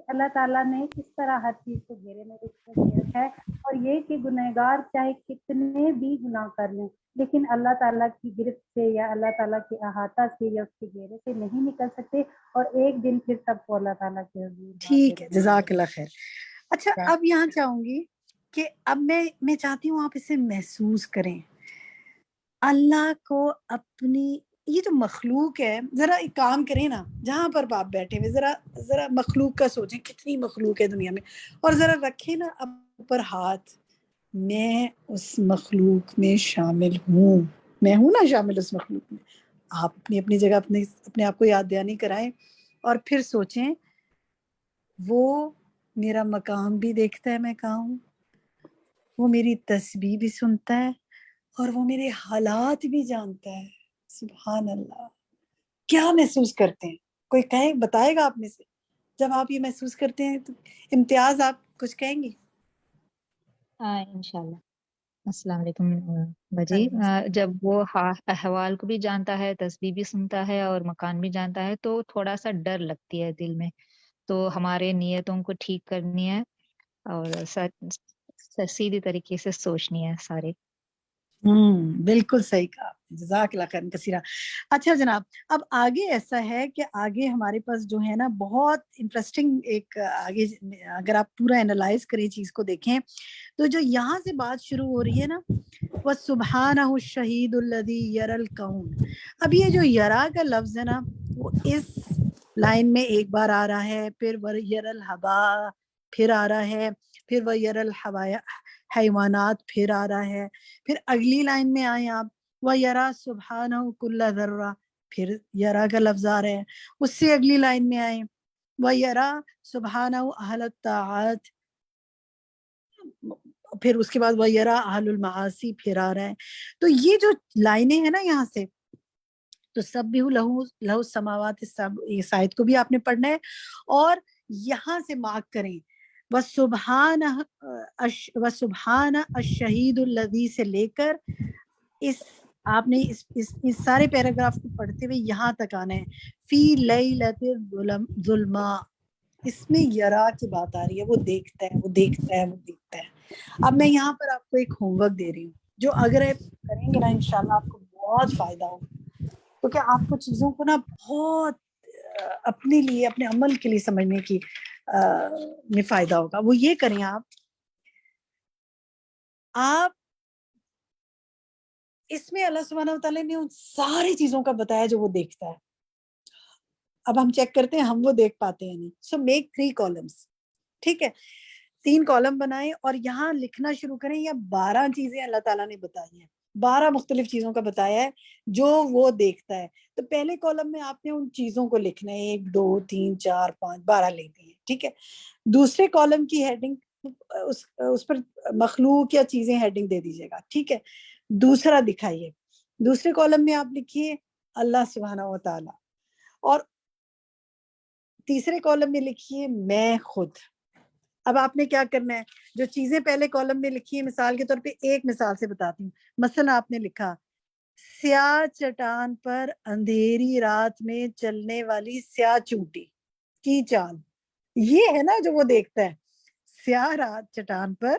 اللہ تعالیٰ نے اس طرح ہر چیز کو گھیرے میں رکھا ہے، اور یہ کہ گنہگار چاہے کتنے بھی گناہ کر لیں لیکن اللہ تعالیٰ کی گرفت سے یا اللہ تعالیٰ کے احاطہ سے یا اس کے گھیرے سے نہیں نکل سکتے، اور ایک دن پھر سب کو اللہ تعالیٰ کے حضور. ٹھیک ہے، جزاک اللہ خیر. اچھا اب یہاں چاہوں گی کہ اب میں چاہتی ہوں آپ اسے محسوس کریں. اللہ کو اپنی یہ جو مخلوق ہے، ذرا ایک کام کریں نا، جہاں پر آپ بیٹھے ہوئے ذرا مخلوق کا سوچیں، کتنی مخلوق ہے دنیا میں، اور ذرا رکھیں نا اوپر ہاتھ. میں اس مخلوق میں شامل ہوں، میں ہوں نا شامل اس مخلوق میں. آپ اپنی جگہ اپنے آپ کو یاد دہانی کرائیں، اور پھر سوچیں وہ میرا مقام بھی دیکھتا ہے میں کہاں ہوں، وہ میری تسبیح بھی سنتا ہے، اور وہ میرے حالات بھی جانتا ہے. سبحان اللہ. کیا محسوس کرتے ہیں؟ کوئی کہے بتائے گا آپ میں سے جب آپ یہ محسوس کرتے ہیں تو؟ امتیاز آپ کچھ کہیں گی؟ انشاءاللہ. السلام علیکم بجی. جب وہ احوال کو بھی جانتا ہے، تسبیح بھی سنتا ہے اور مکان بھی جانتا ہے تو تھوڑا سا ڈر لگتی ہے دل میں. تو ہمارے نیتوں کو ٹھیک کرنی ہے اور سیدھی طریقے سے سوچنی ہے سارے. بالکل صحیح کہا، جزاک اللہ خیر کثیرہ. اچھا جناب، اب آگے ایسا ہے کہ آگے ہمارے پاس جو ہے نا بہت انٹرسٹنگ ایک آگے، اگر آپ پورا اینالائز کریں چیز کو دیکھیں تو جو یہاں سے بات شروع ہو رہی ہے نا، وَسُبْحَانَهُ الشَّهِيدُ الَّذِي يَرَى الْكَوْنَ. اب یہ جو یرا کا لفظ ہے نا وہ اس لائن میں ایک بار آ رہا ہے، پھر وَيَرَى الْحَبَا پھر آ رہا ہے، پھر وَيَرَى الْحَوَايَا حیوانات پھر آ رہا ہے، پھر اگلی لائن میں آئیں آپ وَيَرَى سُبْحَانَهُ كُلَّ ذَرَّةٍ پھر یرا کا لفظ آ رہا ہے. اس سے اگلی لائن میں آئیں وَيَرَى سُبْحَانَهُ أَهْلَ الطَّاعَاتِ، پھر اس کے بعد وَيَرَى أَهْلُ الْمَعَاصِي پھر آ رہا ہے. تو یہ جو لائنیں ہیں نا یہاں سے، تو سبح لہ السماوات السبع، اس آیت کو بھی آپ نے پڑھنا ہے اور یہاں سے مارک کریں وَسُبْحَانَ الشَّهِيدُ الَّذِي سے لے کر اس آپ نے اس سارے پیراگراف کو پڑھتے ہوئے یہاں تک آنا ہے. فی لیلۃ الظلماء، اس میں یرا کی بات آ رہی ہے، وہ دیکھتا ہے، وہ دیکھتا ہے، وہ دیکھتا ہے. اب میں یہاں پر آپ کو ایک ہوم ورک دے رہی ہوں جو اگر آپ کریں گے نا انشاءاللہ آپ کو بہت فائدہ ہوگا، کیونکہ آپ کو چیزوں کو نا بہت اپنے لیے، اپنے عمل کے لیے سمجھنے کی میں فائدہ ہوگا. وہ یہ کریں آپ اس میں اللہ سبحانہ وتعالی نے ان ساری چیزوں کا بتایا جو وہ دیکھتا ہے. اب ہم چیک کرتے ہیں ہم وہ دیکھ پاتے ہیں نہیں. سو میک 3 کالمس، ٹھیک ہے، 3 کالم بنائیں اور یہاں لکھنا شروع کریں. یا 12 چیزیں اللہ تعالیٰ نے بتائی ہیں، 12 مختلف چیزوں کا بتایا ہے جو وہ دیکھتا ہے. تو پہلے کالم میں آپ نے ان چیزوں کو لکھنا ہے، 1 2 3 4 5 12 لکھنی ہے، ٹھیک ہے. دوسرے کالم کی ہیڈنگ اس پر مخلوق یا چیزیں ہیڈنگ دے دیجیے گا، ٹھیک ہے. دوسرا دکھائیے، دوسرے کالم میں آپ لکھیے اللہ سبحانہ و تعالی، اور تیسرے کالم میں لکھیے میں خود. اب آپ نے کیا کرنا ہے، جو چیزیں پہلے کالم میں لکھی ہیں مثال کے طور پہ ایک مثال سے بتاتی ہوں. مثلا آپ نے لکھا سیاہ چٹان پر اندھیری رات میں چلنے والی سیاہ چونٹی کی چال. یہ ہے نا جو وہ دیکھتا ہے، سیاہ چٹان پر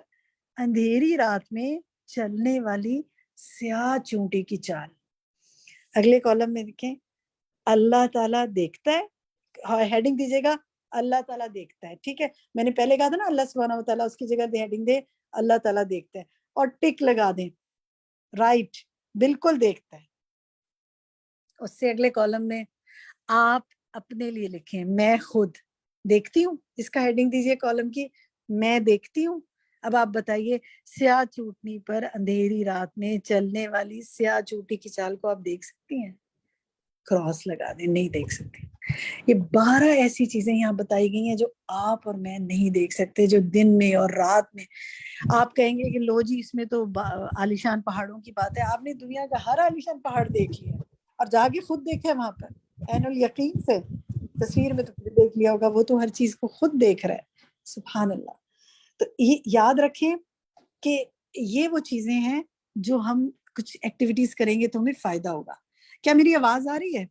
اندھیری رات میں چلنے والی سیاہ چونٹی کی چال. اگلے کالم میں لکھیں اللہ تعالیٰ دیکھتا ہے، ہیڈنگ دیجیے گا اللہ تعالیٰ دیکھتا ہے، ٹھیک ہے. میں نے پہلے کہا تھا نا اللہ سبحانہ وتعالیٰ، اس کی جگہ ہیڈنگ دے اللہ تعالیٰ دیکھتا ہے اور ٹک لگا دیں، رائٹ، بالکل دیکھتا ہے. اس سے اگلے کالم میں آپ اپنے لیے لکھیں میں خود دیکھتی ہوں، اس کا ہیڈنگ دیجیے کالم کی میں دیکھتی ہوں. اب آپ بتائیے سیاہ چوٹنی پر اندھیری رات میں چلنے والی سیاہ چوٹی کی چال کو آپ دیکھ سکتی ہیں؟ کراس لگا دیں، نہیں دیکھ سکتے. یہ 12 ایسی چیزیں یہاں بتائی گئی ہیں جو آپ اور میں نہیں دیکھ سکتے، جو دن میں اور رات میں. آپ کہیں گے کہ لو جی اس میں تو عالیشان پہاڑوں کی بات ہے. آپ نے دنیا کا ہر عالیشان پہاڑ دیکھ لیا اور جا کے خود دیکھا ہے وہاں پر عین الیقین سے. تصویر میں تو دیکھ لیا ہوگا، وہ تو ہر چیز کو خود دیکھ رہا ہے. سبحان اللہ. تو یہ یاد رکھیں کہ یہ وہ چیزیں ہیں جو ہم کچھ ایکٹیویٹیز کریں گے تو ہمیں فائدہ ہوگا. کیا میری آواز آ رہی ہے؟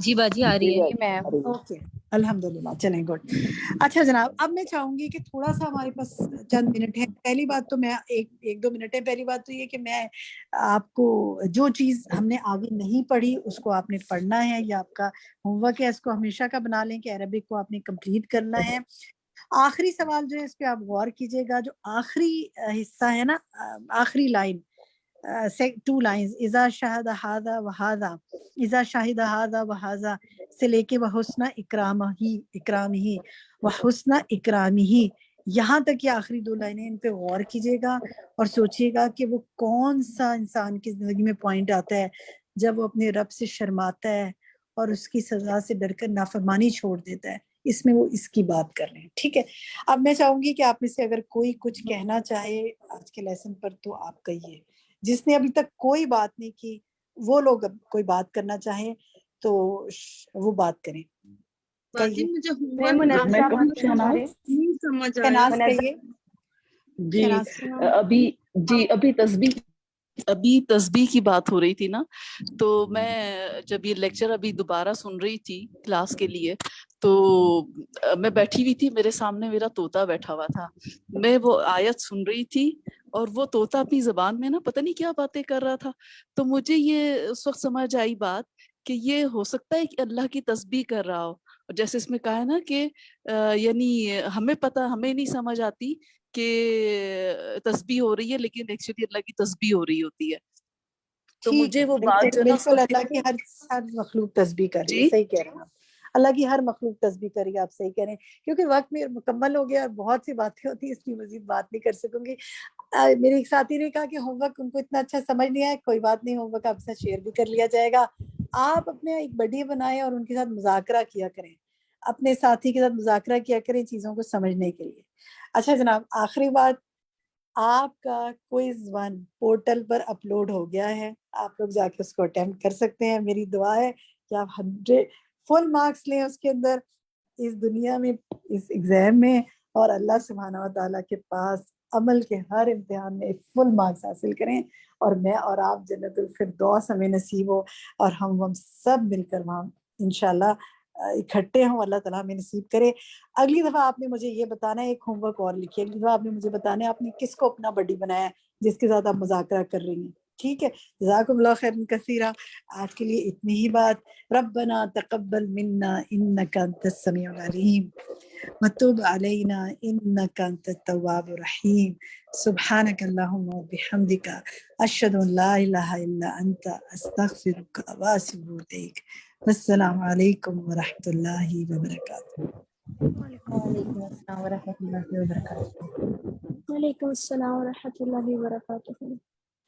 جی باجی آ رہی ہے. اوکے الحمدللہ، چلیں گڈ. اچھا جناب، اب میں چاہوں گی کہ تھوڑا سا ہمارے پاس چند منٹ ہے. پہلی بات تو میں ایک دو منٹ ہے. پہلی بات تو یہ کہ میں آپ کو جو چیز ہم نے آگے نہیں پڑھی اس کو آپ نے پڑھنا ہے، یا آپ کا ہوم ورک ہے، اس کو ہمیشہ کا بنا لیں کہ عربک کو آپ نے کمپلیٹ کرنا ہے. آخری سوال جو ہے اس پہ آپ غور کیجیے گا، جو آخری حصہ ہے نا، آخری لائن 2 لائنز اذا شاہد ہذا وہذا، اذا شاہد ہذا وہذا سے لے کے وحسن اکرامہ وحسن اکرامہ، یہاں تک یہ آخری 2 لائنیں، ان پہ غور کیجیے گا اور سوچیے گا کہ وہ کون سا انسان کی زندگی میں پوائنٹ آتا ہے جب وہ اپنے رب سے شرماتا ہے اور اس کی سزا سے ڈر کر نافرمانی چھوڑ دیتا ہے. اس میں وہ اس کی بات کر رہے ہیں، ٹھیک ہے. اب میں چاہوں گی کہ آپ میں سے اگر کوئی کچھ کہنا چاہے آج کے لیسن پر تو آپ کہیے. جس نے ابھی تک کوئی بات نہیں کی وہ لوگ اب کوئی بات کرنا چاہیں تو وہ بات کریں. باقی مجھے میں کہوں شہناز؟ نہیں سمجھ شہناز آیا. کہیے. جی ابھی تسبیح کی بات ہو رہی تھی نا, تو میں جب یہ لیکچر ابھی دوبارہ سن رہی تھی کلاس کے لیے, تو میں بیٹھی ہوئی تھی, میرے سامنے میرا طوطا بیٹھا ہوا تھا, میں وہ آیت سن رہی تھی اور وہ طوطا اپنی زبان میں نا پتہ نہیں کیا باتیں کر رہا تھا. تو مجھے یہ اس وقت سمجھ آئی بات کہ یہ ہو سکتا ہے کہ اللہ کی تسبیح کر رہا ہو. اور جیسے اس میں کہا ہے نا کہ یعنی ہمیں نہیں سمجھ آتی کہ تسبیح ہو رہی ہے, لیکن ایکچولی اللہ کی تسبیح ہو ری ہوتی ہے. تو مجھے وہ بات جو ہے نا بالکل اللہ کی ہر مخلوق تسبیح کر رہی ہے. صحیح کہہ رہے ہیں آپ, اللہ کی ہر مخلوق تسبیح کر رہی ہے. آپ صحیح کہہ رہے ہیں, کیونکہ وقت میں مکمل ہو گیا اور بہت سی باتیں ہوتی ہیں, اس کی مزید بات نہیں کر سکوں گی. میرے ایک ساتھی نے کہا کہ ہوم ورک ان کو اتنا اچھا سمجھ نہیں آیا. کوئی بات نہیں, ہوم ورک آپ سے شیئر بھی کر لیا جائے گا. آپ اپنے ایک بڈی بنائیں اور ان کے ساتھ مذاکرہ کیا کریں, اپنے ساتھی کے ساتھ مذاکرہ کیا کریں چیزوں کو سمجھنے کے لیے. اچھا جناب, آخری بات, آپ کا کوئز 1 پورٹل پر اپلوڈ ہو گیا ہے, آپ لوگ جا کے اس کو اٹیمپٹ کر سکتے ہیں. میری دعا ہے کہ آپ 100 فل مارکس لیں اس کے اندر, اس دنیا میں, اس ایگزام میں, اور اللہ سبحانہ و تعالیٰ کے پاس عمل کے ہر امتحان میں فل مارکس حاصل کریں, اور میں اور آپ جنت الفردوس ہمیں نصیب ہو, اور ہم سب مل کر وہاں انشاءاللہ اکٹھے ہوں. اللہ تعالیٰ ہمیں نصیب کرے. اگلی دفعہ آپ نے مجھے یہ بتانا ہے, ایک ہوم ورک اور لکھیے, اگلی دفعہ آپ نے مجھے بتانا ہے آپ نے کس کو اپنا بڈی بنایا ہے جس کے ساتھ آپ مذاکرہ کر رہی ہیں. ٹھیک ہے, جزاکم اللہ خیرا کثیرا. آج کے لیے اتنی ہی بات. ربنا تقبل منا انک انت السمیع العلیم وتب علینا انک انت التواب الرحیم. سبحانک اللہم وبحمدک اشہد ان لا الہ الا انت استغفرک واتوب الیک. السلام علیکم ورحمۃ اللہ وبرکاتہ. وعلیکم السلام ورحمۃ اللہ وبرکاتہ. وعلیکم السلام ورحمۃ اللہ وبرکاتہ.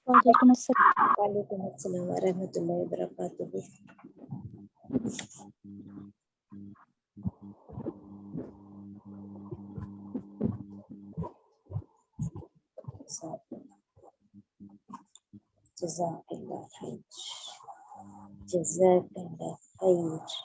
وعلیکم السلام. وعلیکم السلام ورحمۃ اللہ وبرکاتہ. جزاک اللہ خیر. جزاک اللہ خیر.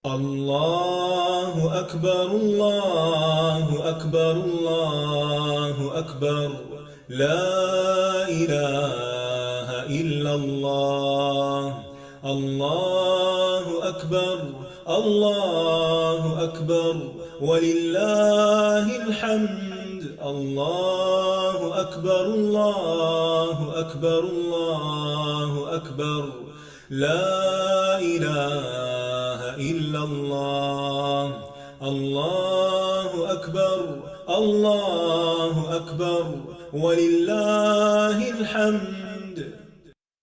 اللہ اکبر اللہ اکبر اللہ اکبر لا الہ الا اللہ. اللہ اکبر اللہ اکبر وللہ الحمد. اللہ اکبر اللہ اکبر اللہ اکبر لا الہ الا اللہ. اللہ اکبر اللہ اکبر وللہ الحمد.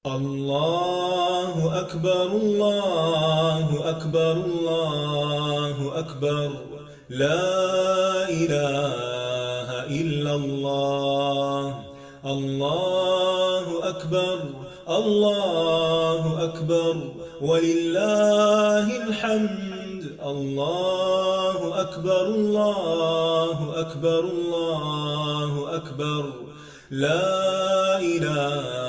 اللہ اکبر اللہ اکبر اللہ اکبر لا الہ الا اللہ. اللہ اکبر اللہ اکبر وللہ الحمد. اللہ اکبر اللہ اکبر اللہ اکبر لا الہ